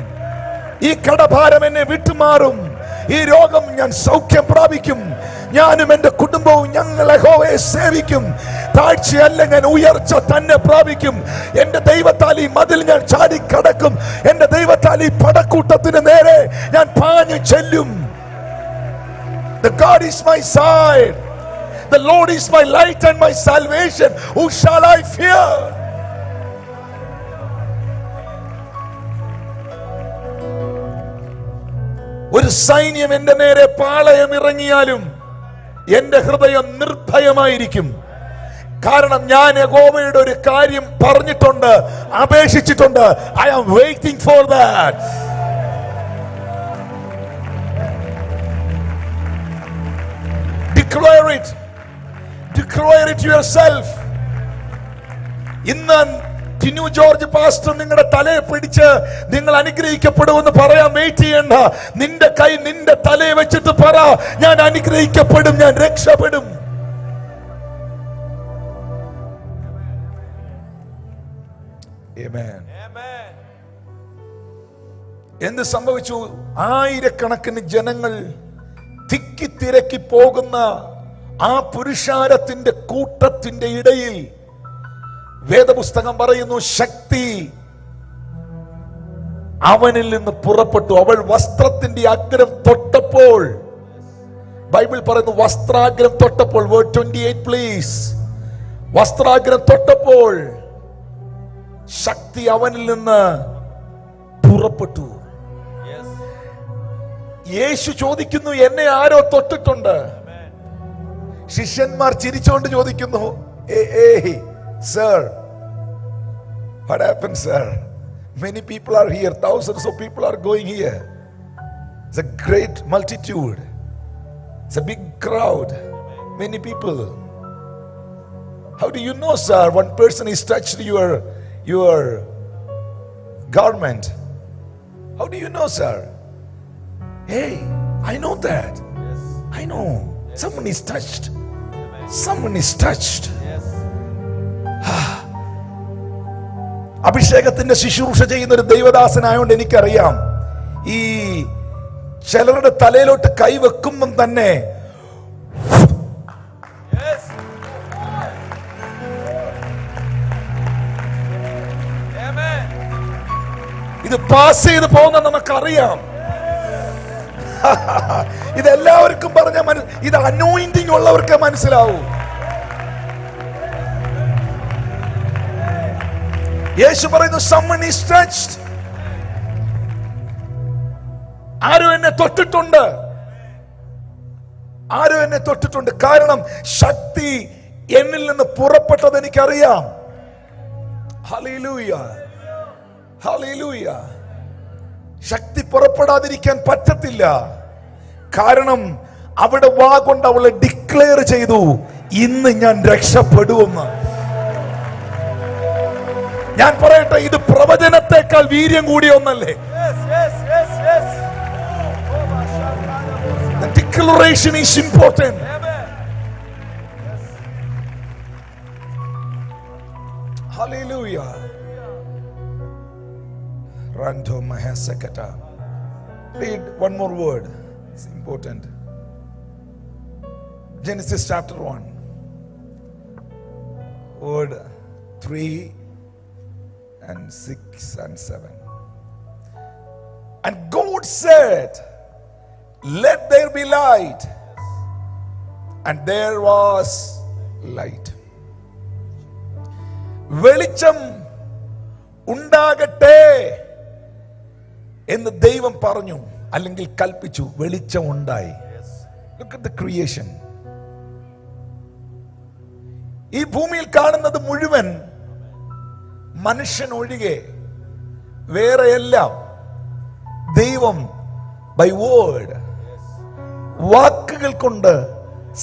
ഈ കടഭാരം എന്നെ വിട്ടുമാറും. ഈ രോഗം ഞാൻ സൗഖ്യം പ്രാപിക്കും. ഞാനും എന്റെ കുടുംബവും ഞങ്ങൾ യഹോവയെ സേവിക്കും. താഴ്ചയല്ല, ഞാൻ ഉയർച്ച തന്നെ പ്രാപിക്കും. എന്റെ ദൈവത്താൽ ഈ മതിൽ ഞാൻ ചാടിക്കടക്കും. എന്റെ ദൈവത്താൽ ഈ പടക്കൂട്ടത്തിന് നേരെ ഞാൻ പാഞ്ഞു ചെല്ലും. The God is my side. The Lord is my light and my salvation. Who shall I fear? ഒരു സൈന്യം എന്റെ നേരെ പാളയം ഇറങ്ങിയാലും എന്റെ ഹൃദയം നിർഭയമായിരിക്കും. കാരണം ഞാൻ യഹോവയുടെ ഒരു കാര്യം പറഞ്ഞിട്ടുണ്ട്, അപേക്ഷിച്ചിട്ടുണ്ട്. I am waiting for that. Declare it. Declare it yourself. ഇന്ന് ടിനു ജോർജ് പാസ്റ്റർ നിങ്ങളുടെ തലയെ പിടിച്ച് നിങ്ങൾ അനുഗ്രഹിക്കപ്പെടുമെന്ന് പറയാൻ വെയിറ്റ് ചെയ്യണ്ട. നിന്റെ കൈ നിന്റെ തലയെ വെച്ചിട്ട് പറ, ഞാൻ അനുഗ്രഹിക്കപ്പെടും, ഞാൻ രക്ഷപ്പെടും. Amen. എന്ത് സംഭവിച്ചു? ആയിരക്കണക്കിന് ജനങ്ങൾ തിക്കി പോകുന്ന ആ പുരുഷാരത്തിന്റെ കൂട്ടത്തിന്റെ ഇടയിൽ വേദപുസ്തകം പറയുന്നു, ശക്തി അവനിൽ നിന്ന് പുറപ്പെട്ടു. അവൾ വസ്ത്രത്തിന്റെ അഗ്രം തൊട്ടപ്പോൾ, ബൈബിൾ പറയുന്നു വസ്ത്രാഗ്രം തൊട്ടപ്പോൾ, വേർഡ് 28 പ്ലീസ്. വസ്ത്രാഗ്രം തൊട്ടപ്പോൾ ശക്തി അവനിൽ നിന്ന് പുറപ്പെട്ടു. യേശു ചോദിക്കുന്നു, എന്നെ ആരോ തൊട്ടിട്ടുണ്ട്? ശിഷ്യന്മാർ ചിരിച്ചുകൊണ്ട് ചോദിക്കുന്നു, Sir, what happened, sir? Many people are here. Thousands of people are going here. It's a great multitude. It's a big crowd. Many people. How do you know, sir? One person has touched your garment. How do you know, sir? Hey, I know that. I know. Someone is touched. Someone is touched. അഭിഷേകത്തിന്റെ ശുശ്രൂഷ ചെയ്യുന്ന ഒരു ദൈവദാസനായോണ്ട് എനിക്കറിയാം, ഈ ചിലരുടെ തലയിലോട്ട് കൈവെക്കുമ്പം തന്നെ ഇത് pass ചെയ്ത് പോകുന്ന നമുക്കറിയാം. ഇതെല്ലാവർക്കും പറഞ്ഞ ഇത് അനോയിന്റിങ് ഉള്ളവർക്ക് മനസ്സിലാവൂ. യേശു പറയുന്നു, someone is touched. ആരോ എന്നെ തൊട്ടിട്ടുണ്ട്, ആരോ എന്നെ തൊട്ടിട്ടുണ്ട്. കാരണം ശക്തി എന്നിൽ നിന്ന് പുറപ്പെട്ടത് എനിക്കറിയാം. Hallelujah, hallelujah. ശക്തി പുറപ്പെടാതിരിക്കാൻ പറ്റത്തില്ല. കാരണം അവിടെ വാ കൊണ്ട് അവളെ ഡിക്ലെയർ ചെയ്തു, ഇന്ന് ഞാൻ രക്ഷപ്പെടുമെന്ന്. ഞാൻ പറയട്ടെ, ഇത് പ്രവചനത്തെക്കാൾ വീര്യം കൂടിയ ഒന്നല്ലേ? The declaration is important. Hallelujah. Rando Mahasakata. Read one more word. It's important. Genesis chapter 1. Word 3 and 6 and 7. And God said, let there be light. And there was light. വെളിച്ചം ഉണ്ടാകട്ടെ എന്ന് ദൈവം പറഞ്ഞു, അല്ലെങ്കിൽ കൽപ്പിച്ചു. വെളിച്ചം ഉണ്ടായി. Look at the creation. ഈ ഭൂമിയിൽ കാണുന്നത് മുഴുവൻ മനുഷ്യൻ ഒഴികെ വേറെയെല്ലാം ദൈവം ബൈ വേർഡ്, വാക്കുകൾ കൊണ്ട്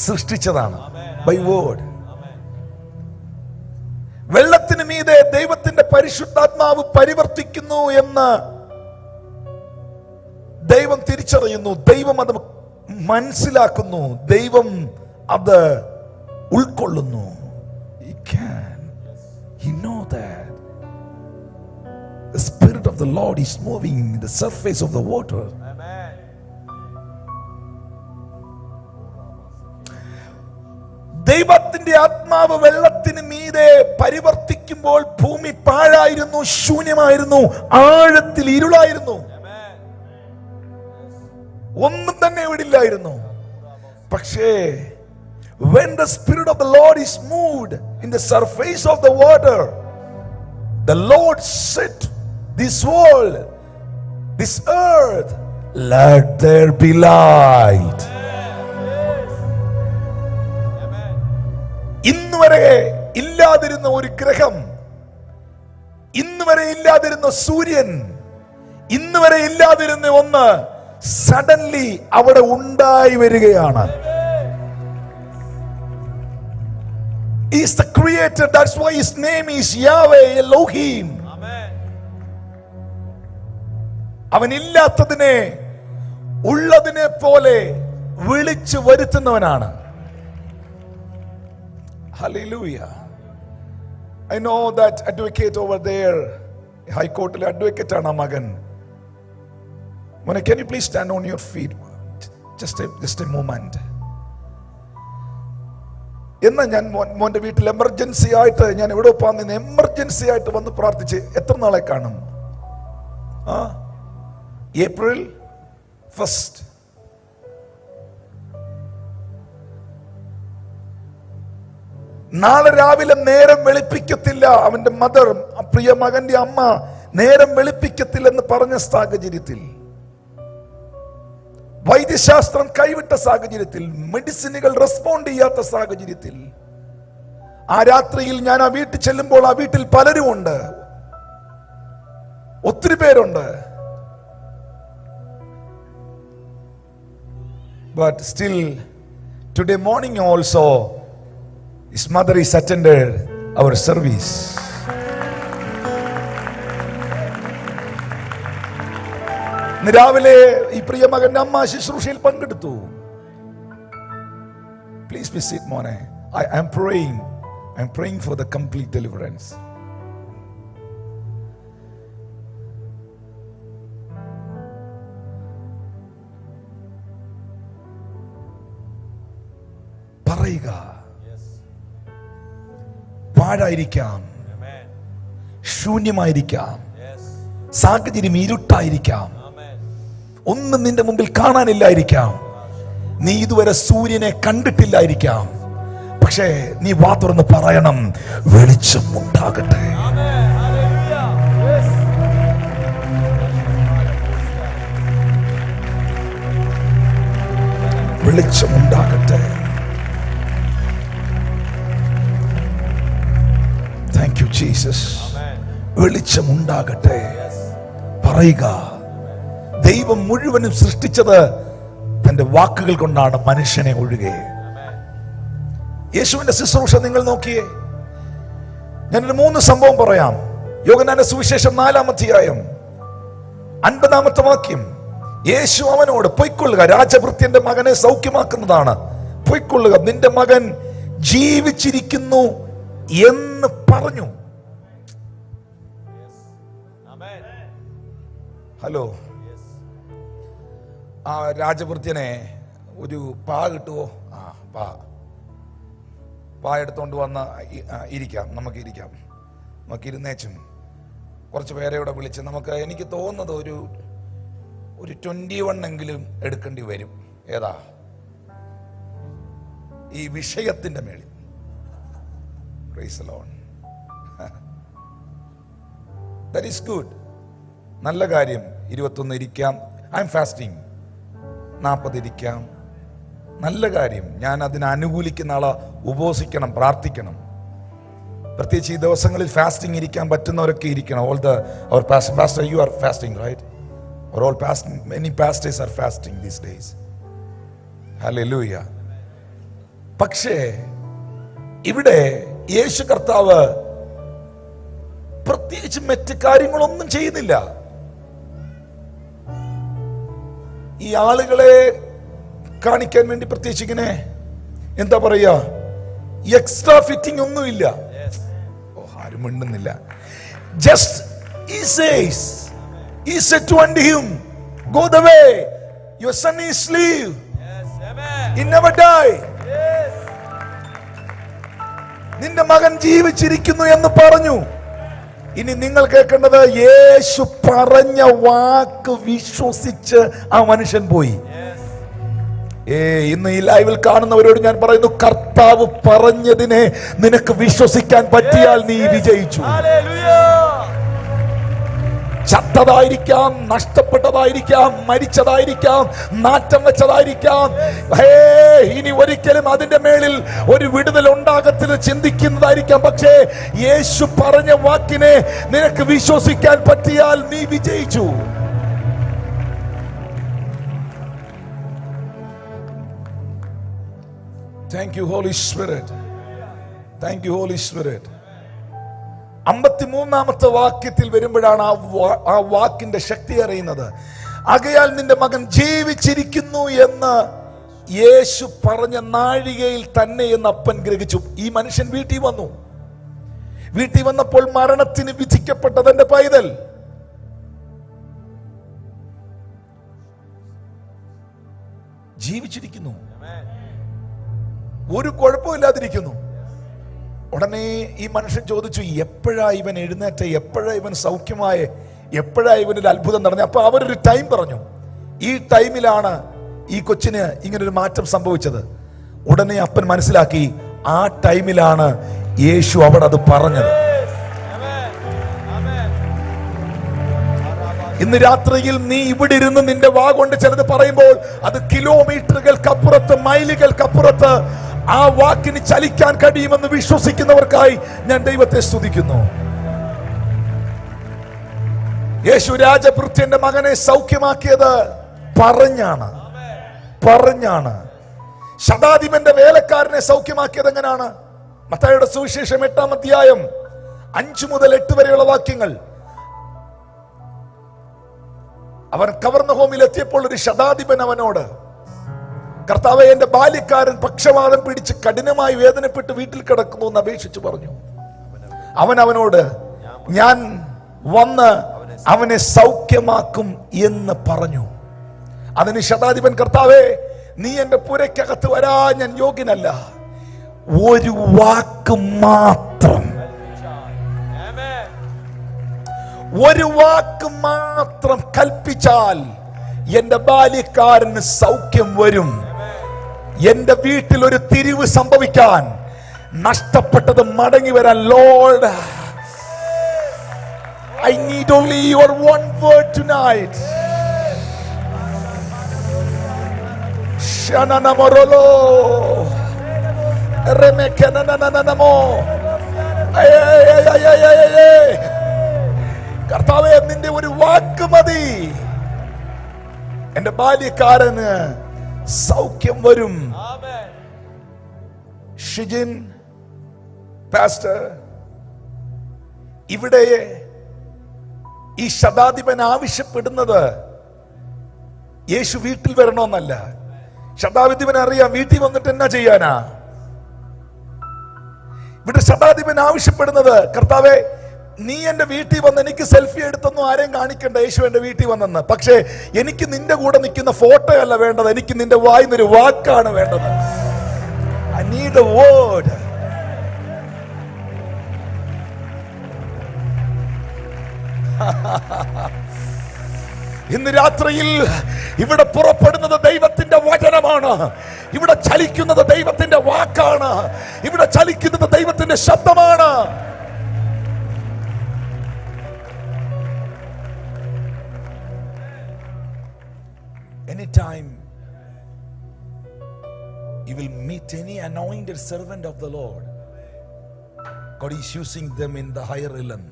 സൃഷ്ടിച്ചതാണ്. By word. മീതെ ദൈവത്തിന്റെ പരിശുദ്ധാത്മാവ് പരിവർത്തിക്കുന്നു എന്ന് ദൈവം തിരിച്ചറിയുന്നു, ദൈവം അത് മനസ്സിലാക്കുന്നു, ദൈവം അത് ഉൾക്കൊള്ളുന്നു. He know that the Spirit of the Lord is moving the surface of the water. Amen. ദൈവത്തിന്റെ ആത്മാവ് വെള്ളത്തിന് മീതെ പരിവർത്തിക്കുമ്പോൾ ഭൂമി പാഴായിരുന്നു, ശൂന്യമായിരുന്നു, ആഴത്തിൽ ഇരുളായിരുന്നു, ഒന്നും തന്നെ ഇവിടില്ലായിരുന്നു. പക്ഷേ when the Spirit of the Lord is moved in the surface of the water, the Lord said, this world, this earth, let there be light. ഇന്നുവരെ ഇല്ലാതിരുന്ന ഒരു ഗ്രഹം, ഇന്നുവരെ ഇല്ലാതിരുന്ന സൂര്യൻ, ഇന്നുവരെ ഇല്ലാതിരുന്ന ഒന്ന് സഡൻലി അവിടെ ഉണ്ടായി വരികയാണ്. He is the creator. That's why his name is Yahweh Elohim. Amen. അവൻ ഇല്ലാത്തതിനെ ഉള്ളതിനെ പോലെ വിളിച്ചു വരുത്തുന്നവനാണ്. Hallelujah. I know that advocate over there, ഹൈക്കോർട്ടിലെ അഡ്വക്കേറ്റ് ആണ് മകൻ. മോനെ, can you please stand on your feet? Just a moment. എന്നാ ഞാൻ മോന്റെ വീട്ടിൽ എമർജൻസി ആയിട്ട് ഞാൻ എവിടെ പോകാൻ എമർജൻസി ആയിട്ട് വന്ന് പ്രാർത്ഥിച്ച് എത്ര നാളെ കാണും? April 1st. നാളെ രാവിലെ നേരം വെളുപ്പിക്കത്തില്ല, അവന്റെ മദർ, പ്രിയ മകന്റെ അമ്മ നേരം വെളുപ്പിക്കത്തില്ലെന്ന് പറഞ്ഞ സാഹചര്യത്തിൽ, വൈദ്യശാസ്ത്രം കൈവിട്ട സാഹചര്യത്തിൽ, മെഡിസിനുകൾ റെസ്പോണ്ട് ചെയ്യാത്ത സാഹചര്യത്തിൽ, ആ രാത്രിയിൽ ഞാൻ ആ വീട്ടിൽ ചെല്ലുമ്പോൾ ആ വീട്ടിൽ പലരും ഉണ്ട്, ഒത്തിരി പേരുണ്ട്. But still today morning also his mother is attended our service. രാവിലെ ഈ പ്രിയ മകന്റെ അമ്മ ശുശ്രൂഷയിൽ പങ്കെടുത്തു. Please be seated, മോനെ. I am praying for the complete deliverance. പറയുക, പാഴായിരിക്കാം, ശൂന്യമായിരിക്കാം, സാഹചര്യം ഇരുട്ടായിരിക്കാം, ഒന്നും നിന്റെ മുമ്പിൽ കാണാനില്ലായിരിക്കാം, നീ ഇതുവരെ സൂര്യനെ കണ്ടിട്ടില്ലായിരിക്കാം, പക്ഷേ നീ വാ തുറന്ന് പറയണം, വെളിച്ചം ഉണ്ടാകട്ടെ. വെളിച്ചം ഉണ്ടാകട്ടെ. Thank you Jesus. വെളിച്ചം ഉണ്ടാകട്ടെ പറയുക. ദൈവം മുഴുവനും സൃഷ്ടിച്ചത് തന്റെ വാക്കുകൾ കൊണ്ടാണ്, മനുഷ്യനെ ഒഴികെ. യേശുവിന്റെ ശുശ്രൂഷ നിങ്ങൾ നോക്കിയേ. ഞാനൊരു 3 സംഭവം പറയാം. യോഹന്നാന്റെ സുവിശേഷം 4-ാം അധ്യായം 50-ാമത്തെ വാക്യം. യേശു അവനോട്, പൊയ്ക്കൊള്ളുക, രാജഭൃത്യന്റെ മകനെ സൗഖ്യമാക്കുന്നതാണ്, പൊയ്ക്കൊള്ളുക, നിന്റെ മകൻ ജീവിച്ചിരിക്കുന്നു എന്ന് പറഞ്ഞു. ഹലോ, ആ രാജഭൃത്യനെ ഒരു പാ കിട്ടുവോ? പാ എടുത്തോണ്ട് വന്ന് ഇരിക്കാം, നമുക്ക് ഇരുന്നേച്ചും കുറച്ച് പേരെ ഇവിടെ വിളിച്ച് നമുക്ക്, എനിക്ക് തോന്നുന്നത് ഒരു 21 എങ്കിലും എടുക്കേണ്ടി വരും. ഏതാ? ഈ വിഷയത്തിന്റെ മേളിൽ. Praise the Lord. That is good. നല്ല കാര്യം. 21 ഇരിക്കാം. I M fasting. 40 ഇരിക്കാം. നല്ല കാര്യം. ഞാൻ അതിനെ അനുകൂലിക്കുന്ന ആളെ. ഉപവസിക്കണം, പ്രാർത്ഥിക്കണം. പ്രത്യേകിച്ച് ഈ ദിവസങ്ങളിൽ ഫാസ്റ്റിംഗ് ഇരിക്കാൻ പറ്റുന്നവരൊക്കെ ഇരിക്കണം. Our pastor, you are fasting, right? Or all many pastors are fasting these days. Hallelujah. പക്ഷേ ഇവിടെ യേശു കർത്താവ് പ്രത്യേകിച്ച് മറ്റ് കാര്യങ്ങളൊന്നും ചെയ്യുന്നില്ല. ഈ ആളുകളെ കാണിക്കാൻ വേണ്ടി പ്രത്യേകിച്ച് ഇങ്ങനെ എന്താ പറയാ, എക്സ്ട്രാ ഫിറ്റിംഗ് ഒന്നുമില്ല. ആരും മിണ്ടുന്നില്ല. Just he says, he said to unto him, go the way, your son is live. He never die. നിന്റെ മകൻ ജീവിച്ചിരിക്കുന്നു എന്ന് പറഞ്ഞു. ഇനി നിങ്ങൾ കേൾക്കേണ്ടത്, യേശു പറഞ്ഞ വാക്ക് വിശ്വസിച്ച് ആ മനുഷ്യൻ പോയി. ഇന്ന് ഈ ലൈവിൽ കാണുന്നവരോട് ഞാൻ പറയുന്നു, കർത്താവ് പറഞ്ഞതിനെ നിനക്ക് വിശ്വസിക്കാൻ പറ്റിയാൽ നീ വിജയിച്ചു. ചത്തതായിരിക്കാം, നഷ്ടപ്പെട്ടതായിരിക്കാം, മരിച്ചതായിരിക്കാം, നാറ്റം വെച്ചതായിരിക്കാം. ഇനി ഒരിക്കലും അതിന്റെ മേളിൽ ഒരു വിടുതൽ ഉണ്ടാകത്തില്ല ചിന്തിക്കുന്നതായിരിക്കാം. പക്ഷേ യേശു പറഞ്ഞ വാക്കിനെ നിനക്ക് വിശ്വസിക്കാൻ പറ്റിയാൽ നീ വിജയിച്ചു. Thank you, Holy Spirit. Thank you, Holy Spirit. 53-ാമത്തെ വാക്യത്തിൽ വരുമ്പോഴാണ് ആ വാക്കിന്റെ ശക്തി അറിയുന്നത്. ആകയാൽ നിന്റെ മകൻ ജീവിച്ചിരിക്കുന്നു എന്ന് യേശു പറഞ്ഞ നാഴികയിൽ തന്നെ എന്ന് അപ്പൻ ഗ്രഹിച്ചു. ഈ മനുഷ്യൻ വീട്ടിൽ വന്നു. വീട്ടിൽ വന്നപ്പോൾ മരണത്തിന് വിധിക്കപ്പെട്ട തന്റെ പൈതൽ ജീവിച്ചിരിക്കുന്നു, ഒരു കുഴപ്പമില്ലാതിരിക്കുന്നു. ഉടനെ ഈ മനുഷ്യൻ ചോദിച്ചു, എപ്പോഴാ ഇവൻ എഴുന്നേറ്റ, എപ്പോഴാ ഇവൻ സൗഖ്യമായ, എപ്പോഴാ ഇവനൊരു അത്ഭുതം നടന്നു? അപ്പൊ അവരൊരു ടൈം പറഞ്ഞു. ഈ ടൈമിലാണ് ഈ കൊച്ചിന് ഇങ്ങനൊരു മാറ്റം സംഭവിച്ചത്. ഉടനെ അപ്പൻ മനസ്സിലാക്കി, ആ ടൈമിലാണ് യേശു അവിടെ അത് പറഞ്ഞത്. ഇന്ന് രാത്രിയിൽ നീ ഇവിടെ ഇരുന്ന് നിന്റെ വാ കൊണ്ട് ചിലത് പറയുമ്പോൾ അത് കിലോമീറ്ററുകൾക്കപ്പുറത്ത്, മൈലുകൾക്കപ്പുറത്ത് ആ വാക്കിന് ചലിക്കാൻ കഴിയുമെന്ന് വിശ്വസിക്കുന്നവർക്കായി ഞാൻ ദൈവത്തെ സ്തുതിക്കുന്നു. യേശു രാജഭൃത്യന്റെ മകനെ സൗഖ്യമാക്കിയത് പറഞ്ഞാണ്. ശതാധിപന്റെ വേലക്കാരനെ സൗഖ്യമാക്കിയത് എങ്ങനെയാണ്? മത്തായിയുടെ സുവിശേഷം 8-ാം അധ്യായം 5 മുതൽ 8 വരെയുള്ള വാക്യങ്ങൾ. അവൻ കവർന്നഹോമിൽ എത്തിയപ്പോൾ ഒരു ശതാധിപൻ അവനോട്, കർത്താവേ, എന്റെ ബാല്യക്കാരൻ പക്ഷവാതം പിടിച്ച് കഠിനമായി വേദനപ്പെട്ട് വീട്ടിൽ കിടക്കുന്നു എന്ന് അപേക്ഷിച്ചു പറഞ്ഞു. അവനോട്, ഞാൻ വന്ന് അവനെ സൗഖ്യമാക്കും എന്ന് പറഞ്ഞു. അതിന് ശതാധിപൻ, കർത്താവേ, നീ എന്റെ പുരയ്ക്കകത്ത് വരാൻ ഞാൻ യോഗ്യനല്ല. ഒരു വാക്ക് മാത്രം കൽപ്പിച്ചാൽ എന്റെ ബാല്യക്കാരന് സൗഖ്യം വരും. എന്റെ വീട്ടിൽ ഒരു തിരിവ് സംഭവിക്കാൻ, നഷ്ടപ്പെട്ടത് മടങ്ങി വരാൻ. Lord, I need only your one word tonight. Shanana morolo remekenananamo. കർത്താവേ, നിന്റെ ഒരു വാക്ക് മതി, എന്റെ ബാല്യക്കാരന് സൗഖ്യം വരും. ഷിജിൻ പാസ്റ്റർ, ഇവിടെ ഈ ശതാധിപൻ ആവശ്യപ്പെടുന്നത് യേശു വീട്ടിൽ വരണമെന്നല്ല. ശതാധിപൻ അറിയാം വീട്ടിൽ വന്നിട്ട് എന്നാ ചെയ്യാനാ. ഇവിടെ ശതാധിപൻ ആവശ്യപ്പെടുന്നത്, കർത്താവേ, നീ എന്റെ വീട്ടിൽ വന്ന് എനിക്ക് സെൽഫി എടുത്തൊന്നും ആരെയും കാണിക്കണ്ട, യേശു എന്റെ വീട്ടിൽ വന്നെന്ന്. പക്ഷേ എനിക്ക് നിന്റെ കൂടെ നിൽക്കുന്ന ഫോട്ടോ അല്ല വേണ്ടത്, എനിക്ക് നിന്റെ വായിന്നൊരു വാക്കാണ് വേണ്ടത്. I need a word. ഇന്ന് രാത്രിയിൽ ഇവിടെ പുറപ്പെടുന്നത് ദൈവത്തിന്റെ വചനമാണ്. ഇവിടെ ചലിക്കുന്നത് ദൈവത്തിന്റെ വാക്കാണ്. ഇവിടെ ചലിക്കുന്നത് ദൈവത്തിന്റെ ശബ്ദമാണ്. Anytime you will meet any anointed servant of the Lord, God is using them in the higher realm.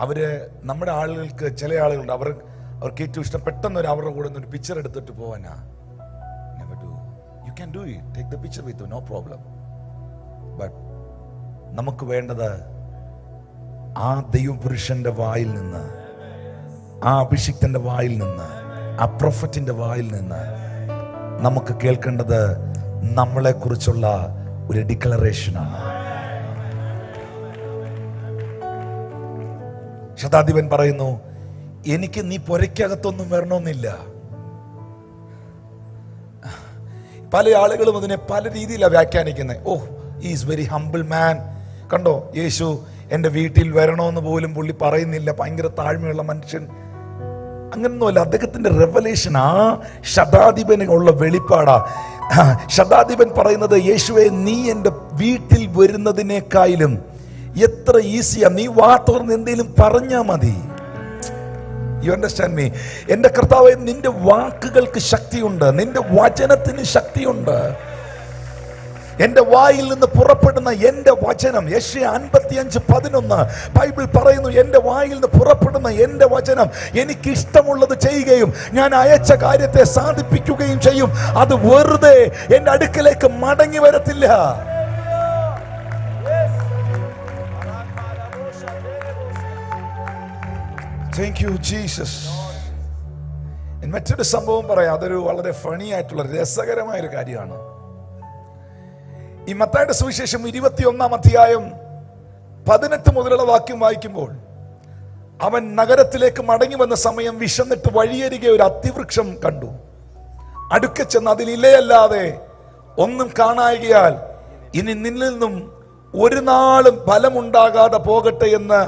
അവര് നമ്മുടെ ആളുകൾക്ക്, ചില ആളുകളുണ്ട്, അവർക്ക് ഏറ്റവും ഇഷ്ടം പെട്ടെന്ന് അവരുടെ കൂടെ ഒരു പിക്ചർ എടുത്തിട്ട് പോവാനാ. Never do. You can do it. Take the picture with you, no problem. But നമുക്ക് വേണ്ടത് ആ ദൈവപുരുഷന്റെ വായിൽ നിന്ന്, ആ അഭിഷിക്തന്റെ വായിൽ നിന്ന്, ആ പ്രൊഫറ്റിന്റെ വായിൽ നിന്ന് നമുക്ക് കേൾക്കേണ്ടത് നമ്മളെ കുറിച്ചുള്ള ഒരു ഡിക്ലറേഷനാണ്. ശതാധിപൻ പറയുന്നു, എനിക്ക് നീ പുരയ്ക്കകത്തൊന്നും വരണമെന്നില്ല. പല ആളുകളും അതിനെ പല രീതിയിലാണ് വ്യാഖ്യാനിക്കുന്നത്. ഓഹ്, ഈസ് വെരി ഹംബിൾ മാൻ. കണ്ടോ, യേശു എൻ്റെ വീട്ടിൽ വരണമെന്ന് പോലും പുള്ളി പറയുന്നില്ല, ഭയങ്കര താഴ്മയുള്ള മനുഷ്യൻ. അങ്ങനൊന്നുമല്ല. അദ്ദേഹത്തിന്റെ റെവലേഷൻ, ആ ശതാധിപന് ഉള്ള വെളിപ്പാടാ. ശതാധിപൻ പറയുന്നത്, യേശുവെ നീ എൻ്റെ വീട്ടിൽ വരുന്നതിനേക്കാളും എത്ര ഈസിയാ, നീ വാ തുറന്ന് എന്തെങ്കിലും പറഞ്ഞാ മതി. You understand me? എൻ്റെ കർത്താവേ, നിന്റെ വാക്കുകൾക്ക് ശക്തിയുണ്ട്, നിന്റെ വചനത്തിന് ശക്തിയുണ്ട്. എന്റെ വായിൽ നിന്ന് പുറപ്പെടുന്ന എന്റെ വചനം, യെശയ്യാ 55:11 ബൈബിൾ പറയുന്നു, എന്റെ വായിൽ നിന്ന് പുറപ്പെടുന്ന എന്റെ വചനം എനിക്ക് ഇഷ്ടമുള്ളത് ചെയ്യുകയും ഞാൻ അയച്ച കാര്യത്തെ സാധിപ്പിക്കുകയും ചെയ്യും. അത് വെറുതെ എന്റെ അടുക്കലേക്ക് മടങ്ങി വരത്തില്ല. Thank you, Jesus. മറ്റൊരു സംഭവം പറയാം. അതൊരു വളരെ ഫണി ആയിട്ടുള്ള രസകരമായ ഒരു കാര്യമാണ്. ഈ മത്തായിയുടെ സുവിശേഷം 21-ാം അധ്യായം 18 മുതലുള്ള വാക്യം വായിക്കുമ്പോൾ, അവൻ നഗരത്തിലേക്ക് മടങ്ങി വന്ന സമയം വിശന്നിട്ട് വഴിയരികെ ഒരു അത്തിവൃക്ഷം കണ്ടു. അടുക്കെ ചെന്ന് അതിൽ ഇലയല്ലാതെ ഒന്നും കാണായികയാൽ ഇനി നിന്നിൽ നിന്നും ഒരു നാളും ഫലമുണ്ടാകാതെ പോകട്ടെ എന്ന്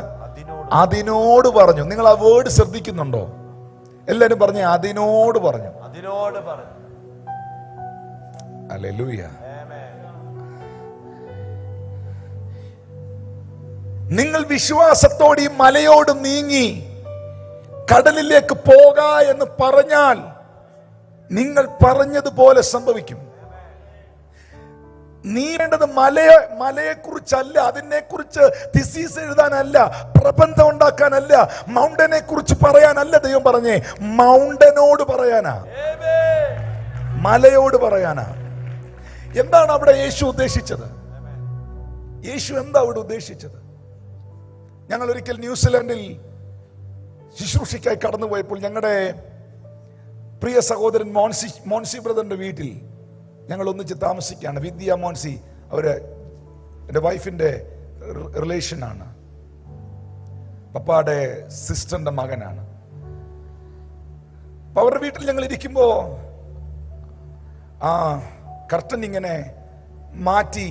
അതിനോട് പറഞ്ഞു. നിങ്ങൾ ആ വേർഡ് ശ്രദ്ധിക്കുന്നുണ്ടോ? എല്ലാരും പറഞ്ഞേ, അതിനോട് പറഞ്ഞു. ഹല്ലേലൂയ. നിങ്ങൾ വിശ്വാസത്തോടെ ഈ മലയോട് നീങ്ങി കടലിലേക്ക് പോക എന്ന് പറഞ്ഞാൽ നിങ്ങൾ പറഞ്ഞതുപോലെ സംഭവിക്കും. നീ വേണ്ടത് മലയെ കുറിച്ചല്ല, അതിനെ കുറിച്ച് തിസീസ് എഴുതാനല്ല, പ്രബന്ധം ഉണ്ടാക്കാനല്ല, മൗണ്ടനെ കുറിച്ച് പറയാനല്ല. ദൈവം പറഞ്ഞേ, മൗണ്ടനോട് പറയാനാ, മലയോട് പറയാനാ. എന്താണ് അവിടെ യേശു ഉദ്ദേശിച്ചത്? യേശു എന്താ അവിടെ ഉദ്ദേശിച്ചത്? ഞങ്ങൾ ഒരിക്കൽ ന്യൂസിലാൻഡിൽ ശുശ്രൂഷയ്ക്കായി കടന്നുപോയപ്പോൾ ഞങ്ങളുടെ പ്രിയ സഹോദരൻ മോൻസി ബ്രദറിന്റെ വീട്ടിൽ ഞങ്ങൾ ഒന്നിച്ച് താമസിക്കുകയാണ്. വിദ്യ മോൻസി, അവര് എൻ്റെ വൈഫിൻ്റെ റിലേഷനാണ്, പപ്പായുടെ സിസ്റ്ററിന്റെ മകനാണ്. അപ്പൊ അവരുടെ വീട്ടിൽ ഞങ്ങൾ ഇരിക്കുമ്പോ ആ കർട്ടൻ ഇങ്ങനെ മാറ്റി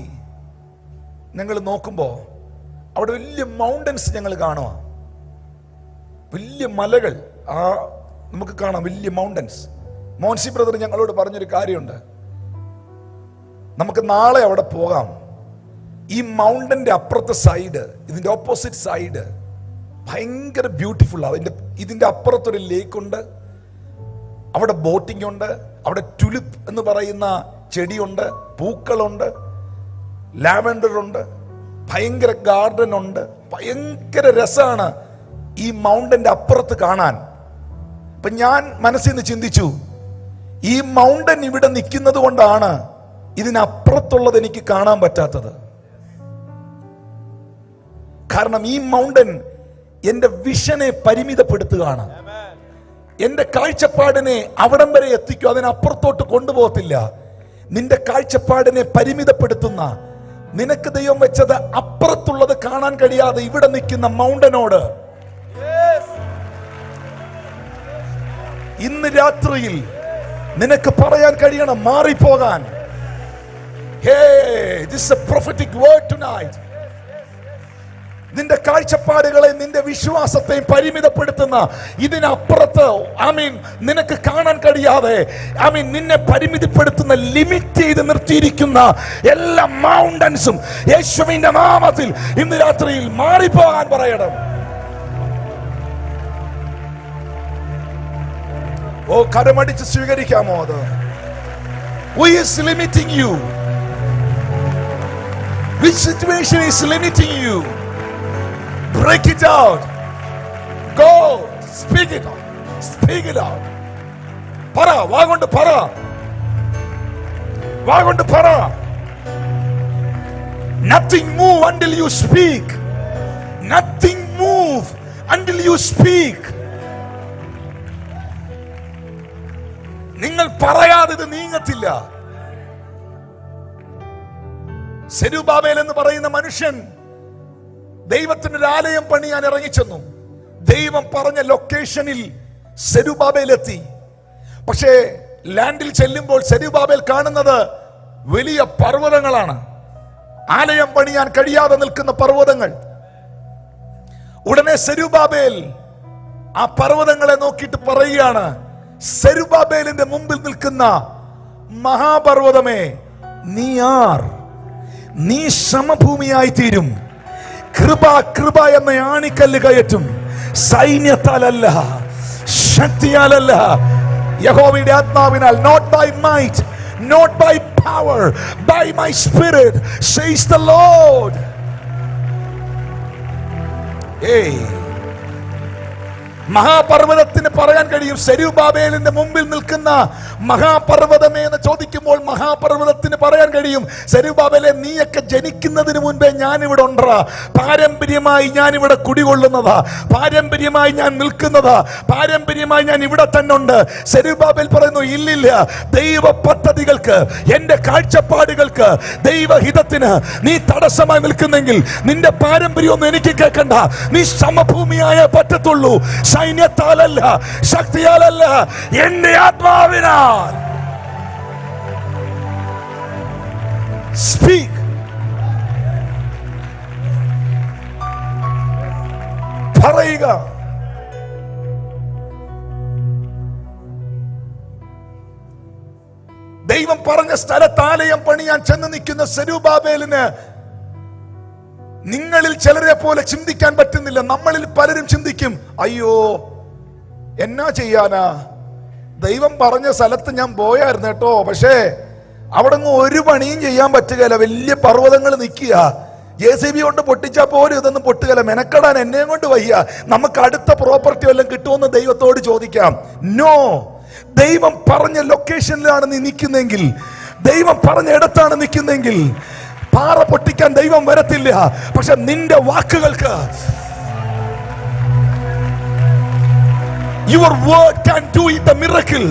ഞങ്ങൾ നോക്കുമ്പോ അവിടെ വലിയ മൗണ്ടൻസ് ഞങ്ങൾ കാണുക, വലിയ മലകൾ നമുക്ക് കാണാം, വലിയ മൗണ്ടൻസ്. മോൻസി ബ്രദർ ഞങ്ങളോട് പറഞ്ഞൊരു കാര്യമുണ്ട്, നമുക്ക് നാളെ അവിടെ പോകാം. ഈ മൗണ്ടന്റെ അപ്പുറത്തെ സൈഡ്, ഇതിന്റെ ഓപ്പോസിറ്റ് സൈഡ് ഭയങ്കര ബ്യൂട്ടിഫുൾ. ഇതിന്റെ അപ്പുറത്തൊരു ലേക്ക് ഉണ്ട്, അവിടെ ബോട്ടിംഗ് ഉണ്ട്, അവിടെ ടുലിപ്പ് എന്ന് പറയുന്ന ചെടിയുണ്ട്, പൂക്കളുണ്ട്, ലാവൻഡർ ഉണ്ട്, ഭയങ്കര ഗാർഡൻ ഉണ്ട്. ഭയങ്കര രസമാണ് ഈ മൗണ്ടന്റെ അപ്പുറത്ത് കാണാൻ. അപ്പൊ ഞാൻ മനസ്സിൽ നിന്ന് ചിന്തിച്ചു, ഈ മൗണ്ടൻ ഇവിടെ നിൽക്കുന്നത് കൊണ്ടാണ് ഇതിനപ്പുറത്തുള്ളത് എനിക്ക് കാണാൻ പറ്റാത്തത്. കാരണം ഈ മൗണ്ടൻ എന്റെ വിഷനെ പരിമിതപ്പെടുത്തുകയാണ്, എന്റെ കാഴ്ചപ്പാടിനെ അവിടം വരെ എത്തിക്കും, അതിനപ്പുറത്തോട്ട് കൊണ്ടുപോകത്തില്ല. നിന്റെ കാഴ്ചപ്പാടിനെ പരിമിതപ്പെടുത്തുന്ന, നിനക്ക് ദൈവം വെച്ചത് അപ്പുറത്തുള്ളത് കാണാൻ കഴിയാതെ ഇവിടെ നിൽക്കുന്ന മൗണ്ടനോട് ഇന്ന് രാത്രിയിൽ നിനക്ക് പറയാൻ കഴിയണം, മാറിപ്പോകാൻ. Hey, this is a prophetic word tonight. നിന്റെ കാഴ്ചപ്പാടുകളെ, നിന്റെ വിശ്വാസത്തെയും പരിമിതപ്പെടുത്തുന്ന, ഇതിനപ്പുറത്ത് നിനക്ക് കാണാൻ കഴിയാതെ നിന്നെ പരിമിതപ്പെടുത്തുന്ന, ലിമിറ്റ് ചെയ്ത് നിർത്തിയിരിക്കുന്ന എല്ലാ മൗണ്ടൻസും യേശുവിന്റെ നാമത്തിൽ ഇന്ന് രാത്രിയിൽ മാറിപ്പോകാൻ പറയണം. ഓ, കരമടിച്ച് സ്വീകരിക്കാമോ അത്? Who is limiting you? Which situation is limiting you? Break it out. Go. Speak it out. Speak it out. Para. Vagondu para. Vagondu para. Nothing move until you speak. Nothing move until you speak. നിങ്ങൾ പറയാതെ ഇത് നീങ്ങത്തില്ല. Zerubbabel എന്ന് പറയുന്ന മനുഷ്യൻ ദൈവത്തിന് ഒരു ആലയം പണിയാൻ ഇറങ്ങിച്ചെന്നു. ദൈവം പറഞ്ഞ ലൊക്കേഷനിൽ സെരുബാബേൽ എത്തി. പക്ഷേ ലാൻഡിൽ ചെല്ലുമ്പോൾ സെരുബാബേൽ കാണുന്നത് വലിയ പർവ്വതങ്ങളാണ്, ആലയം പണിയാൻ കഴിയാതെ നിൽക്കുന്ന പർവ്വതങ്ങൾ. ഉടനെ സെരുബാബേൽ ആ പർവ്വതങ്ങളെ നോക്കിയിട്ട് പറയുകയാണ്, സെരുബാബേലിന്റെ മുമ്പിൽ നിൽക്കുന്ന മഹാപർവ്വതമേ, നീ ആർ? നീ സമഭൂമിയായി തീരും. കൃപ കൃപ എന്ന ആണിക്കല്ല് കയറ്റും. സൈന്യത്താലല്ല, ശക്തിയാലല്ല, യഹോവയുടെ ആത്മാവിനാൽ. Not by might, not by power, by my spirit, says the Lord. Hey, മഹാപർവ്വതത്തിന് പറയാൻ കഴിയും, സെരുബാബേലിന്റെ മുമ്പിൽ നിൽക്കുന്ന മഹാപർവ്വതമേ എന്ന് ചോദിക്കുമ്പോൾ മഹാപർവ്വതത്തിന് പറയാൻ കഴിയും, സെരുബാബേലെ, നീയൊക്കെ ജനിക്കുന്നതിന് മുൻപേ ഞാനിവിടെ ഉണ്ടാ. പാരമ്പര്യമായി ഞാനിവിടെ കുടികൊള്ളുന്നതാ, പാരമ്പര്യമായി ഞാൻ നിൽക്കുന്നതാ, പാരമ്പര്യമായി ഞാൻ ഇവിടെ തന്നെ ഉണ്ട്. സെരുബാബേൽ പറയുന്നു, ഇല്ലില്ല, ദൈവ പദ്ധതികൾക്ക്, എന്റെ കാഴ്ചപ്പാടുകൾക്ക്, ദൈവഹിതത്തിന് നീ തടസ്സമായി നിൽക്കുന്നെങ്കിൽ നിന്റെ പാരമ്പര്യമൊന്നും എനിക്ക് കേൾക്കണ്ട. നീ സമഭൂമിയായേ പറ്റത്തുള്ളൂ. സൈന്യത്താലല്ല, ശക്തിയാലല്ല, എന്റെ ആത്മാവിനാൽ. സ്പീക്ക്. പറയുക. ദൈവം പറഞ്ഞ സ്ഥലത്ത് ആലയം പണിയാൻ ചെന്ന് നിൽക്കുന്ന സെരുബാബേലിന് നിങ്ങളിൽ ചിലരെ പോലെ ചിന്തിക്കാൻ പറ്റുന്നില്ല. നമ്മളിൽ പലരും ചിന്തിക്കും, അയ്യോ എന്നാ ചെയ്യാനാ, ദൈവം പറഞ്ഞ സ്ഥലത്ത് ഞാൻ പോയായിരുന്നു കേട്ടോ, പക്ഷേ അവിടെ ഒരു പണിയും ചെയ്യാൻ പറ്റുകയില്ല, വലിയ പർവ്വതങ്ങൾ നിൽക്കുക, JCB കൊണ്ട് പൊട്ടിച്ചാൽ പോലും ഇതൊന്നും പൊട്ടുകയില്ല, മെനക്കെടാൻ എന്നെയും കൊണ്ട് വയ്യ, നമുക്ക് അടുത്ത പ്രോപ്പർട്ടി വല്ലതും കിട്ടുമെന്ന് ദൈവത്തോട് ചോദിക്കാം. നോ, ദൈവം പറഞ്ഞ ലൊക്കേഷനിലാണ് നീ നിൽക്കുന്നെങ്കിൽ, ദൈവം പറഞ്ഞ ഇടത്താണ് നിൽക്കുന്നെങ്കിൽ പാറ പൊട്ടിക്കാൻ ദൈവം വരത്തില്ല. പക്ഷെ നിന്റെ വാക്കുകൾക്ക്, your word can do it the miracle.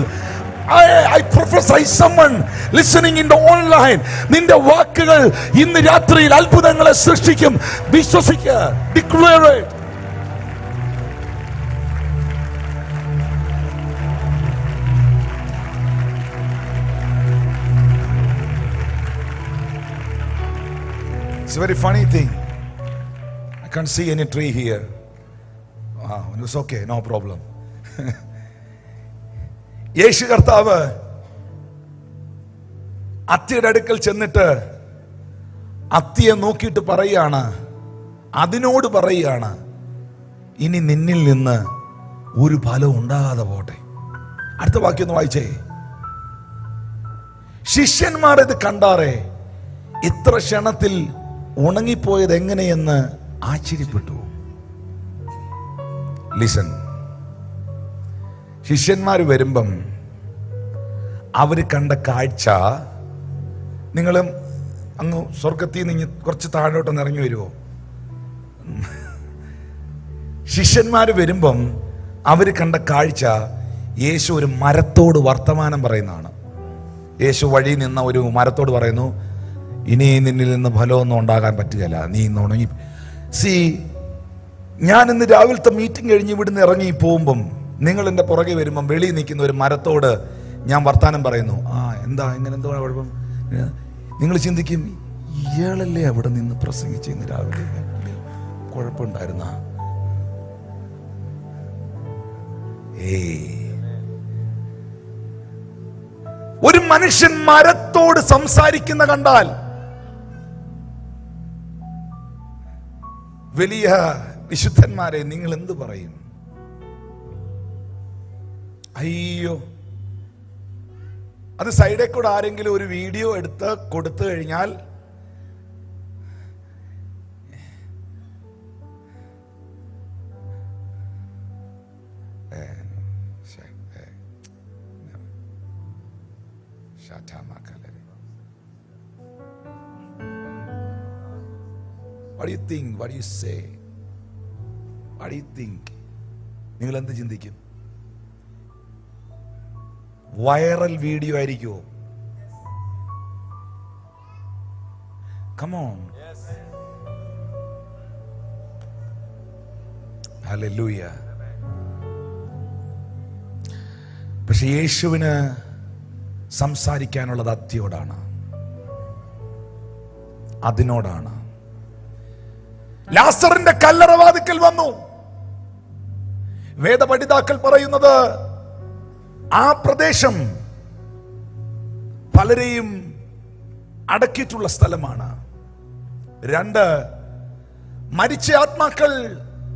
I prophesy someone listening in the online, നിന്റെ വാക്കുകൾ ഇന്ന് രാത്രിയിൽ അത്ഭുതങ്ങളെ സൃഷ്ടിക്കും. വിശ്വസിക്കുക. Declare it. It's a very funny thing. I can't see any tree here. It's okay, no problem. യേശു കർത്താവ് അത്തിയുടെ അടുക്കൽ ചെന്നിട്ട് അത്തിയെ നോക്കിയിട്ട് പറയുകയാണ്, അതിനോട് പറയുകയാണ്, ഇനി നിന്നിൽ നിന്ന് ഒരു ഫലവും ഉണ്ടാകാതെ പോട്ടെ. അടുത്ത വാക്യം ഒന്ന് വായിച്ചേ. ശിഷ്യന്മാർ ഇത് കണ്ടാറേ ഇത്ര ക്ഷണത്തിൽ ഉണങ്ങിപ്പോയത് എങ്ങനെയെന്ന് ആശ്ചര്യപ്പെട്ടു. ലിസൺ, ശിഷ്യന്മാർ വരുമ്പം അവർ കണ്ട കാഴ്ച, നിങ്ങളും അങ്ങ് സ്വർഗത്തിൽ നിന്ന് കുറച്ച് താഴോട്ടൊന്ന് ഇറങ്ങി വരുമോ? ശിഷ്യന്മാർ വരുമ്പം അവർ കണ്ട കാഴ്ച, യേശു ഒരു മരത്തോട് വർത്തമാനം പറയുന്നതാണ്. യേശു വഴി നിന്ന ഒരു മരത്തോട് പറയുന്നു, ഇനി നിന്നിൽ നിന്ന് ഫലമൊന്നും ഉണ്ടാകാൻ പറ്റുകയില്ല, നീ ഇന്ന് ഉണങ്ങി. ഞാൻ ഇന്ന് രാവിലത്തെ മീറ്റിംഗ് കഴിഞ്ഞ് ഇവിടുന്ന് ഇറങ്ങി പോകുമ്പം നിങ്ങൾ എൻ്റെ പുറകെ വരുമ്പം വെളിയിൽ നിൽക്കുന്ന ഒരു മരത്തോട് ഞാൻ വർത്താനം പറയുന്നു. എന്താ ഇങ്ങനെ, എന്തോ കുഴപ്പം? നിങ്ങൾ ചിന്തിക്കും, ഇയാളല്ലേ അവിടെ നിന്ന് പ്രസംഗിച്ച് ഇന്ന് രാവിലെ, കുഴപ്പമുണ്ടായിരുന്ന? ഒരു മനുഷ്യൻ മരത്തോട് സംസാരിക്കുന്ന കണ്ടാൽ വലിയ വിശുദ്ധന്മാരെ നിങ്ങൾ എന്ത് പറയും? അയ്യോ, അത് സൈഡിൽ കൂടെ ആരെങ്കിലും ഒരു വീഡിയോ എടുത്ത് കൊടുത്തു കഴിഞ്ഞാൽ What do you think? What do you say? What do you think? നിങ്ങൾ എന്ത് ചിന്തിക്കും? വൈറൽ വീഡിയോ ആയിരിക്കുമോ? Come on. Hallelujah. പക്ഷെ യേശുവിന് സംസാരിക്കാനുള്ളത് അത്തിയോടാണ്, അതിനോടാണ്. ലാസറിന്റെ കല്ലറവാതിക്കൽ വന്നു. വേദപണ്ഡിതാക്കൾ പറയുന്നത് ആ പ്രദേശം പലരെയും അടക്കിയിട്ടുള്ള സ്ഥലമാണ്. 2, മരിച്ച ആത്മാക്കൾ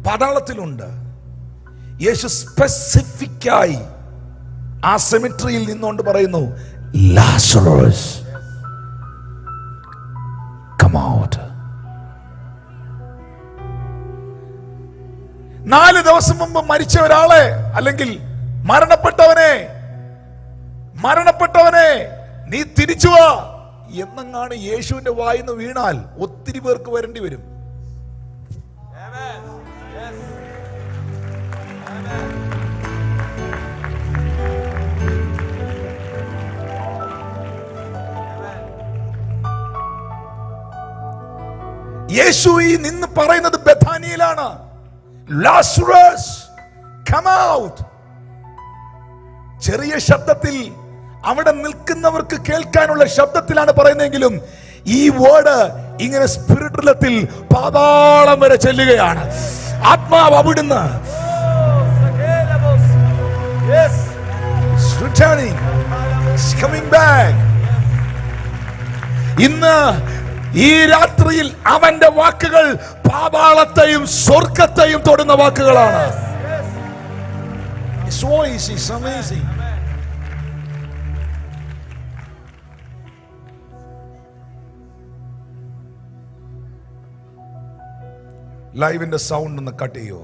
പാതാളത്തിലുണ്ട്. യേശു സ്പെസിഫിക്കായി ആ സെമിട്രിയിൽ നിന്നുകൊണ്ട് പറയുന്നു, ലാസറസ് കം ഔട്ട്. 4 ദിവസം മുമ്പ് മരിച്ച ഒരാളെ, അല്ലെങ്കിൽ മരണപ്പെട്ടവനെ നീ തിരിച്ചു വാ എന്നങ്ങാണ് യേശുവിന്റെ വായിന്ന് വീണാൽ ഒത്തിരി പേർക്ക് വരേണ്ടി വരും. യേശു ഈ നിന്ന് പറയുന്നത് ബഥാനിയിലാണ്. Lazarus come out. ചെറിയ ശബ്ദത്തിൽ, അവിടെ നിൽക്കുന്നവർക്ക് കേൾക്കാനുള്ള ശബ്ദത്തിലാണ് പറയുന്നതെങ്കിലും ഈ വേർഡ് ഇങ്ങനെ സ്പിരിറ്റുലത്തിൽ പാതാളം വരെ ചെല്ലുകയാണ്. ആത്മാവ് അവിടുന്ന് ഇന്ന് ഈ രാത്രിയിൽ അവന്റെ വാക്കുകൾ പാതാളത്തെയും സ്വർഗത്തെയും തൊടുന്ന വാക്കുകളാണ്. His voice is amazing. ലൈവിന്റെ സൗണ്ട് ഒന്ന് കട്ട് ചെയ്യോ?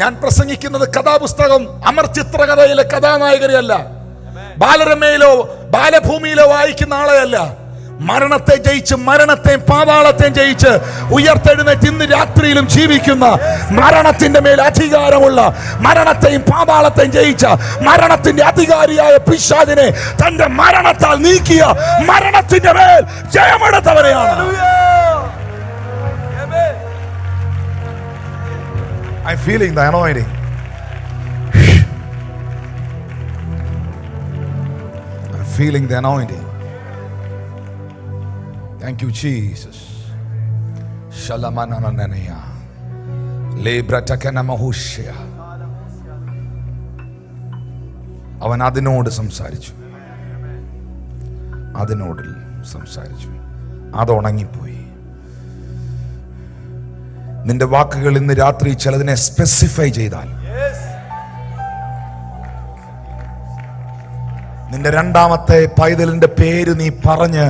ഞാൻ പ്രസംഗിക്കുന്നത് കഥാപുസ്തകം അമർ ചിത്രകഥയിലെ കഥാനായകരെയല്ല, ബാലരമയിലോ ബാലഭൂമിയിലോ വായിക്കുന്ന ആളെയല്ല. മരണത്തെ ജയിച്ച്, മരണത്തെയും പാതാളത്തെയും ജയിച്ച് ഉയർത്തെഴുന്നേറ്റ് ഇന്ന് രാത്രിയിലും ജീവിക്കുന്ന, മരണത്തിന്റെ മേൽ അധികാരമുള്ള, മരണത്തെയും പാതാളത്തെയും ജയിച്ച, മരണത്തിന്റെ അധികാരിയായ പിശാചിനെ തന്റെ മരണത്താൽ നീക്കിയ, മരണത്തിന്റെ മേൽ ജയമെടുത്തവരെയാണ്. I'm feeling the anointing. I'm feeling the anointing. Thank you, Jesus. Shalamanananaya. Lebratakana mahushya. അവൻ അതിനോട് സംസാരിച്ചു, അതിനോടിൽ സംസാരിച്ചു. അത് ഉണങ്ങിപ്പോയി. നിന്റെ വാക്കുകൾ ഇന്ന് രാത്രി ചിലതിനെ സ്പെസിഫൈ ചെയ്താൽ, നിന്റെ രണ്ടാമത്തെ പൈതലിന്റെ പേര് നീ പറഞ്ഞ്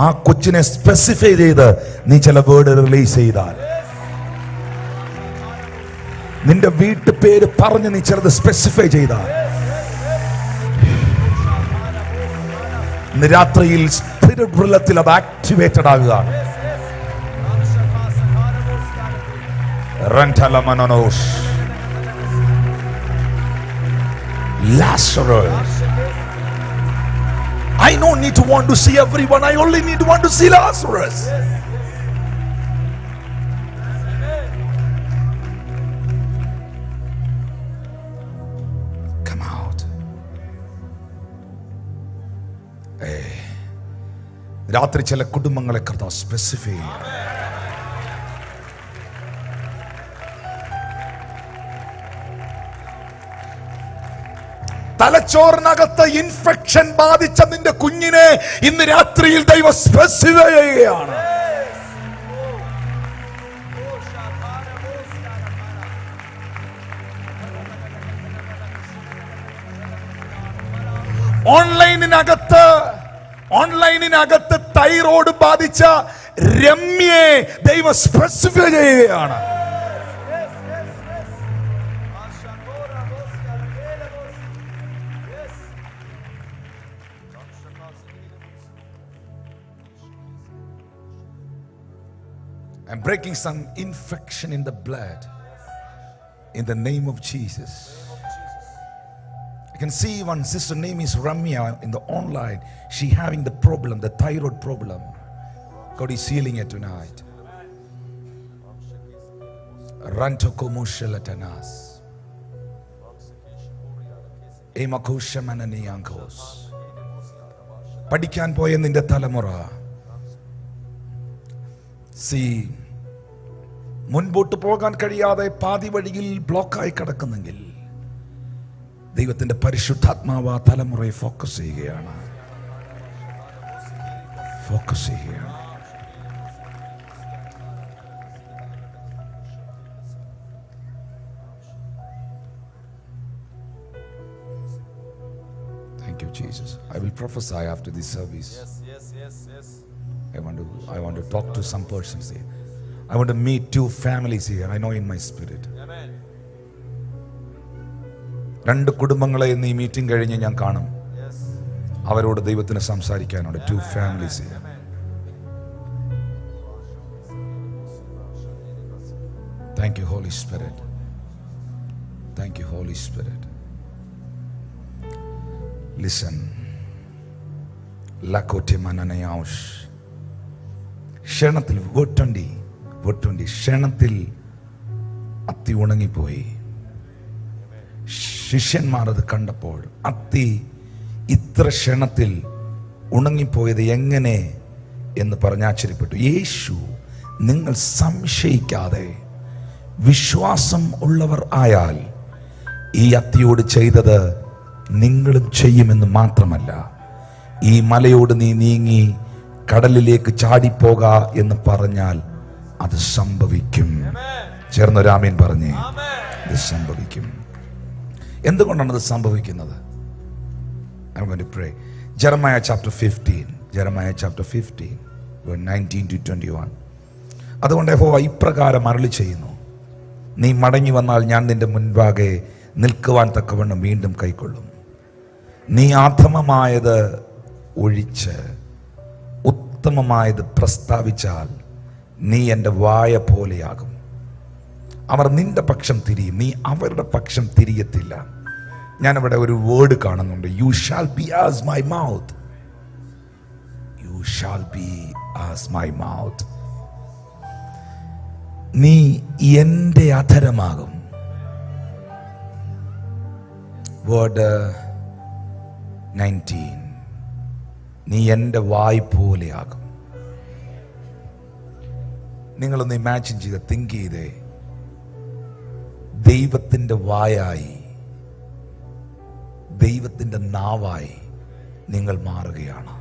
ആ കൊച്ചിനെ സ്പെസിഫൈ ചെയ്ത് നീ ചില വേർഡ് റിലീസ് ചെയ്താൽ, നിന്റെ വീട്ടു പേര് പറഞ്ഞ് നീ ചിലത് സ്പെസിഫൈ ചെയ്താൽ, ഇന്ന് രാത്രിയിൽ സ്പിരിറ്റ് റിലത്തിൽ അത് activated ആകുകയാണ്. Lazarus, I don't need to want to see everyone, I only need to want to see Lazarus. രാത്രി ചില കുടുംബങ്ങളെ കർത്താവ് സ്പെസിഫൈ ചെയ്യുക. തലച്ചോറിനകത്ത് ഇൻഫെക്ഷൻ ബാധിച്ച നിന്റെ കുഞ്ഞിനെ ഇന്ന് രാത്രിയിൽ ദൈവം സ്പെസിഫൈ ചെയ്യുകയാണ്. ഓൺലൈനിനകത്ത് തൈറോയ്ഡ് ബാധിച്ച രമ്യയെ ദൈവം സ്പെസിഫൈ ചെയ്യുകയാണ്. I'm breaking some infection in the blood in the name of Jesus. I can see one sister name is Ramya in the online. She having the problem, the thyroid problem. God is healing it tonight. Rantokomushalatanas. Emakushamananiyankos. പഠിക്കാൻ പോയ നിന്റെ തലമുറ മുൻപോട്ട് പോകാൻ കഴിയാതെ പാതി വഴിയിൽ ബ്ലോക്കായി കിടക്കുന്നെങ്കിൽ ദൈവത്തിന്റെ പരിശുദ്ധാത്മാവ് ആ തലമുറയെ ഫോക്കസ് ചെയ്യുകയാണ്. Thank you, Jesus. I will prophesy after this service. Yes. I want to talk to some persons here. I want to meet 2 families here. I know in my spirit. Amen. 2 കുടുംബങ്ങളെ ഇന്ന് ഈ meeting കഴിഞ്ഞ് ഞാൻ കാണും. Yes. അവരോട് ദൈവത്തിന് സംസാരിക്കാനുണ്ട്. 2 families here. Thank you, Holy Spirit. Thank you, Holy Spirit. Listen. Lakote mananayaosh. ക്ഷണത്തിൽ ക്ഷണത്തിൽ അത്തി ഉണങ്ങിപ്പോയി. ശിഷ്യന്മാർ അത് കണ്ടപ്പോൾ അത്തി ഇത്ര ക്ഷണത്തിൽ ഉണങ്ങിപ്പോയത് എങ്ങനെ എന്ന് പറഞ്ഞ് ആശ്ചര്യപ്പെട്ടു. യേശു നിങ്ങൾ സംശയിക്കാതെ വിശ്വാസം ഉള്ളവർ ആയാൽ ഈ അത്തിയോട് ചെയ്തത് നിങ്ങളും ചെയ്യുമെന്ന് മാത്രമല്ല, ഈ മലയോട് നീ നീങ്ങി കടലിലേക്ക് ചാടിപ്പോക എന്ന് പറഞ്ഞാൽ അത് സംഭവിക്കും. ചേർന്നൊരാമേൻ പറഞ്ഞേ. ഇത് സംഭവിക്കും. എന്തുകൊണ്ടാണ് അത് സംഭവിക്കുന്നത്? I'm going to pray. Jeremiah chapter 15, 19 to 21. അതുകൊണ്ട് യഹോവ ഇപ്രകാരം അരുളി ചെയ്യുന്നു, നീ മടങ്ങി വന്നാൽ ഞാൻ നിന്റെ മുൻപാകെ നിൽക്കുവാൻ തക്കവണ്ണം വീണ്ടും കൈക്കൊള്ളും. നീ അധമമായത് ഒഴിച്ച് ഉത്തമമായത് പ്രസ്താവിച്ചാൽ നീ എൻ്റെ വായ പോലെയാകും. അവർ നിന്റെ പക്ഷം തിരിയും, നീ അവരുടെ പക്ഷം തിരിയത്തില്ല. ഞാനിവിടെ ഒരു വേർഡ് കാണുന്നുണ്ട്. You shall be as my mouth. You shall be as my mouth. നീ എൻ്റെ അധരമാകും. വേർഡ് 19. നീ എൻ്റെ വായ് പോലെയാകും. നിങ്ങളൊന്ന് ഇമാജിൻ ചെയ്ത് തിങ്ക് ചെയ്തേ, ദൈവത്തിൻ്റെ വായായി, ദൈവത്തിൻ്റെ നാവായി നിങ്ങൾ മാറുകയാണ്.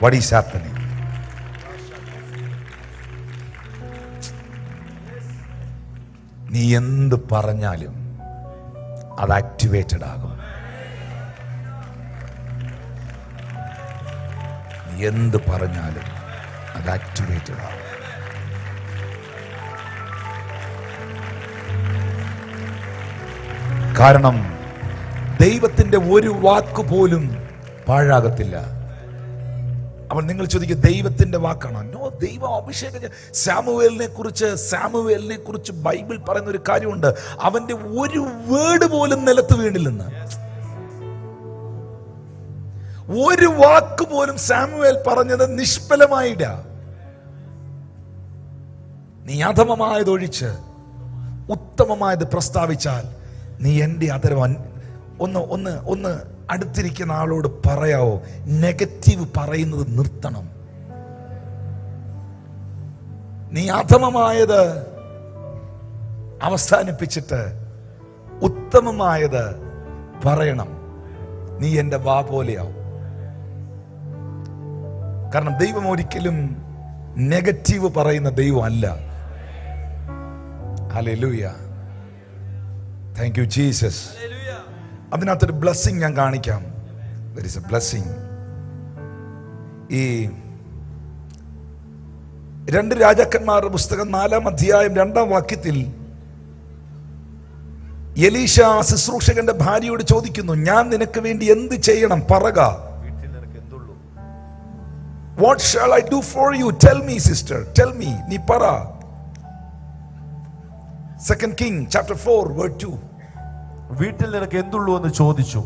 What is happening? നീ എന്ത് പറഞ്ഞാലും അത് ആക്ടിവേറ്റഡ് ആകും. നീ എന്ത് പറഞ്ഞാലും അത് ആക്ടിവേറ്റഡ് ആകും. കാരണം ദൈവത്തിന്റെ ഒരു വാക്ക് പോലും പാഴാകത്തില്ല. അപ്പോൾ നിങ്ങൾ ചോദിക്കുക, ദൈവത്തിന്റെ വാക്കാണോ? നോ. ദൈവം അഭിഷേകം സാമുവേലിനെ കുറിച്ച് ബൈബിൾ പറയുന്ന ഒരു കാര്യമുണ്ട്. അവന്റെ ഒരു വേർഡ് പോലും നിലത്ത് വീണില്ലെന്ന്. ഒരു വാക്ക് പോലും സാമുവേൽ പറഞ്ഞത് നിഷ്ഫലമായില്ല. നീ അധമമായതൊഴിച്ച് ഉത്തമമായത് പ്രസ്താവിച്ചാൽ നീ എൻ്റെ അധരം ഒന്ന് അടുത്തിരിക്കുന്ന ആളോട് പറയാവോ, നെഗറ്റീവ് പറയുന്നത് നിർത്തണം. നീ അധമമായത് അവസാനിപ്പിച്ചിട്ട് ഉത്തമമായത് പറയണം. നീ എൻ്റെ വാ പോലെയാവും. കാരണം ദൈവം ഒരിക്കലും നെഗറ്റീവ് പറയുന്ന ദൈവം അല്ല. Hallelujah, thank you Jesus. അതിനകത്തൊരു ബ്ലെസ്സിങ് ഞാൻ കാണിക്കാം. There is A blessing. ഈ 2 രാജാക്കന്മാരുടെ പുസ്തകം 4-ാം അധ്യായം 2-ാം വാക്യത്തിൽ എലീശ ശുശ്രൂഷകന്റെ ഭാര്യയോട് ചോദിക്കുന്നു, ഞാൻ നിനക്ക് വേണ്ടി എന്ത് ചെയ്യണം? പറക. What shall I do for you? Tell me, sister. Tell me. നീ പറ. 2 King chapter 4 verse 2. വീട്ടിൽ നിനക്ക് എന്തുള്ളൂ എന്ന് ചോദിച്ചു.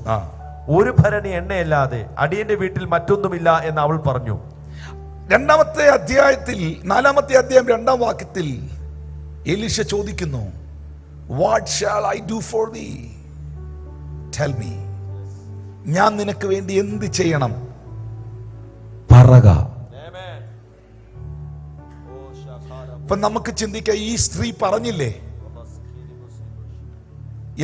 ഒരു ഭരണി എണ്ണയല്ലാതെ അടിയന്റെ വീട്ടിൽ മറ്റൊന്നുമില്ല എന്ന് അവൾ പറഞ്ഞു. 2-ാമത്തെ അധ്യായത്തിൽ 4-ാമത്തെ അധ്യായം 2-ാം വാക്യത്തിൽ എലീശ ചോദിക്കുന്നു, What shall I do for thee? Tell me. ഞാൻ നിനക്ക് വേണ്ടി എന്ത് ചെയ്യണം? പറക. ഇപ്പൊ നമുക്ക് ചിന്തിക്കാം, ഈ സ്ത്രീ പറഞ്ഞില്ലേ,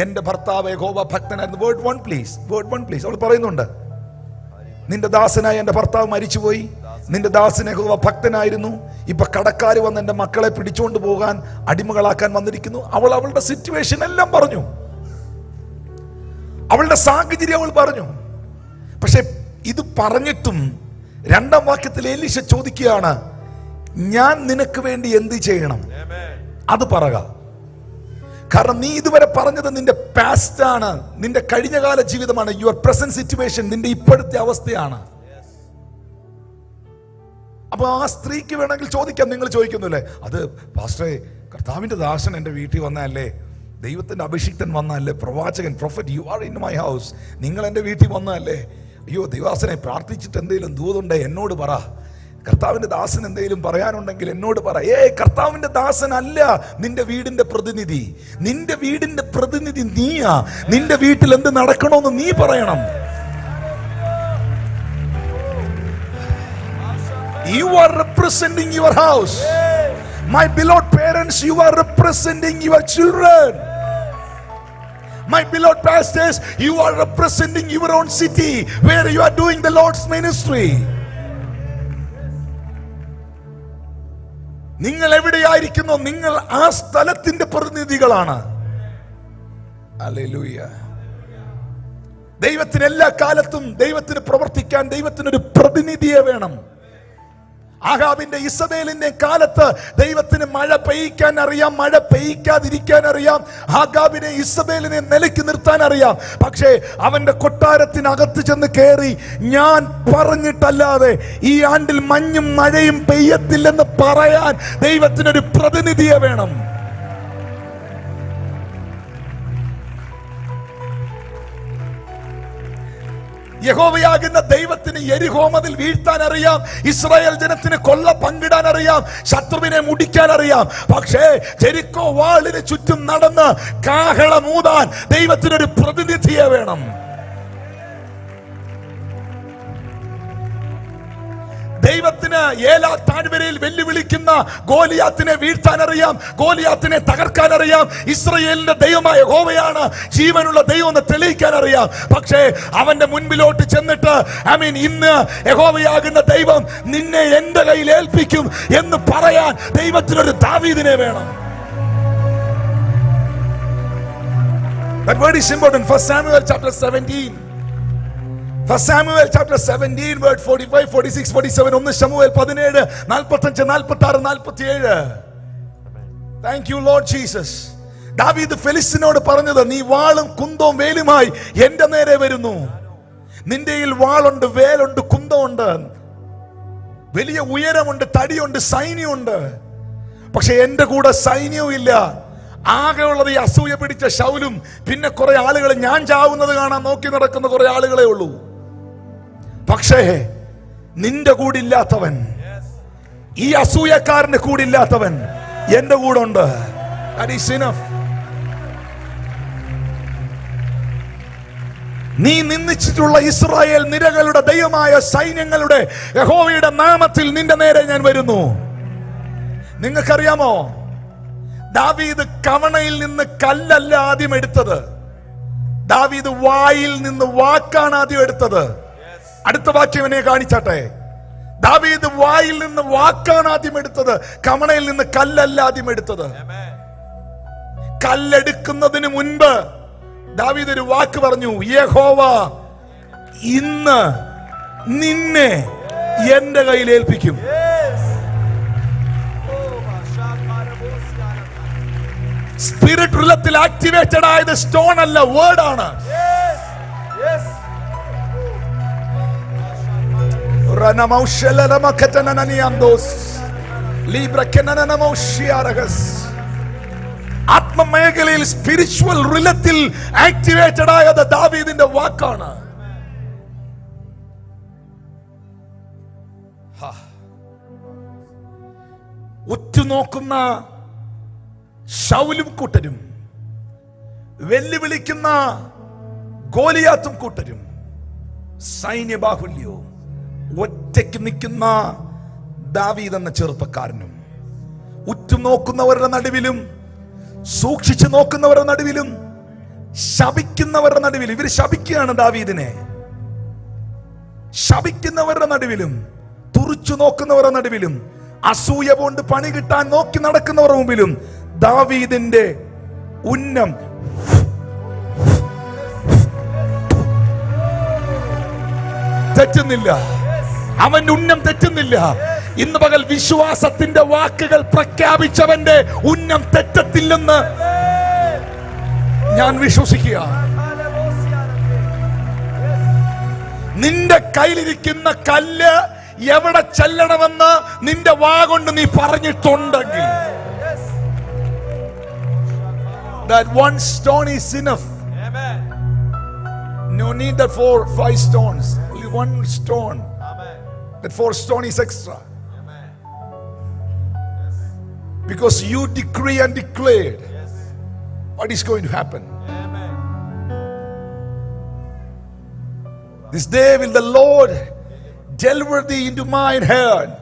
എന്റെ ഭർത്താവ് യഹോവ ഭക്തനായിരുന്നു. Word 1 please. അവൾ പറയുന്നുണ്ട്, നിന്റെ ദാസനായ എന്റെ ഭർത്താവ് മരിച്ചുപോയി, നിന്റെ ദാസൻ യഹോവ ഭക്തനായിരുന്നു, ഇപ്പൊ കടക്കാർ വന്ന് എന്റെ മക്കളെ പിടിച്ചുകൊണ്ട് പോകാൻ അടിമകളാക്കാൻ വന്നിരിക്കുന്നു. അവൾ അവളുടെ സിറ്റുവേഷൻ എല്ലാം പറഞ്ഞു, അവളുടെ സാഹചര്യം അവൾ പറഞ്ഞു. പക്ഷെ ഇത് പറഞ്ഞിട്ടും 2-ാം വാക്യത്തിൽ എലീശ ചോദിക്കുകയാണ്, ഞാൻ നിനക്ക് വേണ്ടി എന്ത് ചെയ്യണം? അത് പറക. കാരണം നീ ഇതുവരെ പറഞ്ഞത് നിന്റെ പാസ്റ്റ് ആണ്, നിന്റെ കഴിഞ്ഞകാല ജീവിതമാണ്, യുവർ പ്രസന്റ് സിറ്റുവേഷൻ, നിന്റെ ഇപ്പോഴത്തെ അവസ്ഥയാണ്. അപ്പൊ ആ സ്ത്രീക്ക് വേണമെങ്കിൽ ചോദിക്കാം, നിങ്ങൾ ചോദിക്കുന്നില്ലേ, അത് പാസ്റ്ററെ, കർത്താവിന്റെ ദാസൻ എൻ്റെ വീട്ടിൽ വന്നതല്ലേ, ദൈവത്തിന്റെ അഭിഷിക്തൻ വന്നതല്ലേ, പ്രവാചകൻ, prophet, you are in my house, നിങ്ങൾ എൻ്റെ വീട്ടിൽ വന്നതല്ലേ, അയ്യോ ദൈവാസനെ പ്രാർത്ഥിച്ചിട്ട് എന്തെങ്കിലും ദൂതുണ്ടേ എന്നോട് പറ, കർത്താവിന്റെ ദാസൻ എന്തെങ്കിലും പറയാനുണ്ടെങ്കിൽ എന്നോട് പറ. കർത്താവിന്റെ ദാസൻ അല്ല നിന്റെ വീടിന്റെ പ്രതിനിധി. നിന്റെ വീടിന്റെ പ്രതിനിധി നീയാ. നിന്റെ വീട്ടിൽ എന്ത് നടക്കണമെന്ന് നീ പറയണം. You are representing your house. My beloved parents, you are representing your children. My beloved pastors, you are representing your own city where you are doing the Lord's ministry. നിങ്ങൾ എവിടെയായിരിക്കുന്നു, നിങ്ങൾ ആ സ്ഥലത്തിന്റെ പ്രതിനിധികളാണ്. ഹല്ലേലൂയ. ദൈവത്തിന് എല്ലാ കാലത്തും ദൈവത്തിന് പ്രവർത്തിക്കാൻ ദൈവത്തിനൊരു പ്രതിനിധിയെ വേണം. ആഹാബിന്റെ ഇസബേലിന്റെ കാലത്ത് ദൈവത്തിന് മഴ പെയ്യിക്കാൻ അറിയാം, മഴ പെയ്യിക്കാതിരിക്കാൻ അറിയാം, ആഹാബിനെ ഇസബേലിനെ നിലയ്ക്ക് നിർത്താൻ അറിയാം. പക്ഷേ അവന്റെ കൊട്ടാരത്തിനകത്ത് ചെന്ന് കയറി, ഞാൻ പറഞ്ഞിട്ടല്ലാതെ ഈ ആണ്ടിൽ മഞ്ഞും മഴയും പെയ്യത്തില്ലെന്ന് പറയാൻ ദൈവത്തിനൊരു പ്രതിനിധിയെ വേണം. യഹോവയാകുന്ന ദൈവത്തിന് യെരിഹോ മതിൽ വീഴ്ത്താൻ അറിയാം, ഇസ്രായേൽ ജനത്തിന് കൊള്ള പങ്കിടാൻ അറിയാം, ശത്രുവിനെ മുടിക്കാൻ അറിയാം. പക്ഷേ ജെരിക്കോ വാളിന് ചുറ്റും നടന്ന് കാഹളമൂതാൻ ദൈവത്തിനൊരു പ്രതിനിധിയെ വേണം. ദൈവത്തിന് ഏലാ താഴ്വരയിൽ വെല്ലുവിളിക്കുന്ന ഗോലിയാത്തിനെ വീഴ്ത്താൻ അറിയാം, ഗോലിയാത്തിനെ തകർക്കാൻ അറിയാം. ഇസ്രായേലിന്റെ ദൈവമായ യഹോവയാണ് ജീവനുള്ള ദൈവം എന്ന് തെളിയിക്കാൻ അറിയാം. പക്ഷേ അവന്റെ മുൻപിലോട്ട് ചെന്നിട്ട് ഇന്ന് യഹോവയാകുന്ന ദൈവം നിന്നെ എന്റെ കയ്യിൽ ഏൽപ്പിക്കും എന്ന് പറയാൻ ദൈവത്തിനൊരു ദാവീദിനെ വേണം. That word is important. 1 Samuel chapter 17. 1 Samuel chapter 17 verse 45, 46, 47. 1 Samuel 17, 45, 46, 47. Thank you Lord Jesus. ദാവീദ് ഫെലിസ്തീനോട് പറഞ്ഞത്, നീ വാളും കുന്തവും വേലുമായി എന്റെ നേരെ വരുന്നു. നിന്റെ വാളുണ്ട്, വേലുണ്ട്, കുന്തമുണ്ട്, വലിയ ഉയരമുണ്ട്, തടിയുണ്ട്, സൈന്യമുണ്ട്. പക്ഷെ എന്റെ കൂടെ സൈന്യവും ഇല്ല. ആകെ ഉള്ളത് ഈ അസൂയ പിടിച്ച ശൗലും പിന്നെ കുറെ ആളുകൾ, ഞാൻ ചാവുന്നത് കാണാൻ നോക്കി നടക്കുന്ന കുറെ ആളുകളെ ഉള്ളൂ. പക്ഷേ നിന്റെ കൂടില്ലാത്തവൻ, ഈ അസൂയക്കാരന്റെ കൂടില്ലാത്തവൻ എന്റെ കൂടെ ഉണ്ട്. That is enough. നീ നിന്ദിച്ചിട്ടുള്ള ഇസ്രായേൽ നിരകളുടെ ദൈവമായ സൈന്യങ്ങളുടെ യഹോവയുടെ നാമത്തിൽ നിന്റെ നേരെ ഞാൻ വരുന്നു. നിങ്ങൾക്കറിയാമോ, ദാവീദ് കവണയിൽ നിന്ന് കല്ലല്ല ആദ്യം എടുത്തത്. ദാവീദ് വായിൽ നിന്ന് വാക്കാണ് ആദ്യം എടുത്തത്. അടുത്ത വാക്യം എന്നെ കാണിച്ചാട്ടെ. ദാവീദ് വായിൽ നിന്ന് വാക്കാണ് ആദ്യം എടുത്തത്, കവണയിൽ നിന്ന് കല്ലല്ല ആദ്യം എടുത്തത്. കല്ലെടുക്കുന്നതിന് മുൻപ് ദാവീദ് ഒരു വാക്ക് പറഞ്ഞു, യഹോവ ഇന്ന് നിന്നെ എന്റെ കയ്യിൽ ഏൽപ്പിക്കും. സ്പിരിറ്റ് റിലത്തിൽ ആക്ടിവേറ്റഡ് ആയത് സ്റ്റോൺ അല്ല, വേർഡ് ആണ്. ആത്മമേഖലയിൽ സ്പിരിച്വൽ റിലത്തിൽ ആക്ടിവേറ്റഡ് ആയത് ദാവീദിന്റെ വാക്കാണ്. ഉറ്റുനോക്കുന്ന ശൗലും കൂട്ടരും, വെല്ലുവിളിക്കുന്ന ഗോലിയാത്തും കൂട്ടരും, സൈന്യബാഹുല്യവും, ഒറ്റയ്ക്ക് നിൽക്കുന്ന ദാവീദ് എന്ന ചെറുപ്പക്കാരനും, ഉറ്റുനോക്കുന്നവരുടെ നടുവിലും സൂക്ഷിച്ചു നോക്കുന്നവരുടെ നടുവിലും ശപിക്കുന്നവരുടെ നടുവിലും, ഇവർ ശപിക്കുകയാണ് ദാവീദിനെ, ശപിക്കുന്നവരുടെ നടുവിലും തുറിച്ചു നോക്കുന്നവരുടെ നടുവിലും അസൂയ കൊണ്ട് പണി കിട്ടാൻ നോക്കി നടക്കുന്നവരുടെ മുമ്പിലും ദാവീദിന്റെ ഉന്നം തെറ്റുന്നില്ല. അവന്റെ ഉന്നം തെറ്റുന്നില്ല. ഇന്ന് പകൽ വിശ്വാസത്തിന്റെ വാക്കുകൾ പ്രഖ്യാപിച്ചവന്റെ ഉന്നം തെറ്റത്തില്ലെന്ന് ഞാൻ വിശ്വസിക്കുക. നിന്റെ കയ്യിലിരിക്കുന്ന കല്ല് എവിടെ ചെല്ലണമെന്ന് നിന്റെ വാ കൊണ്ട് നീ പറഞ്ഞിട്ടുണ്ടെങ്കിൽ, that one stone is enough. Amen. No need that 4, 5 stones. Only one stone. Amen. That 4 stone is extra. Amen. Yes. Because you decree and declared, yes, what is going to happen. Amen. This day will the Lord deliver thee into mine hand,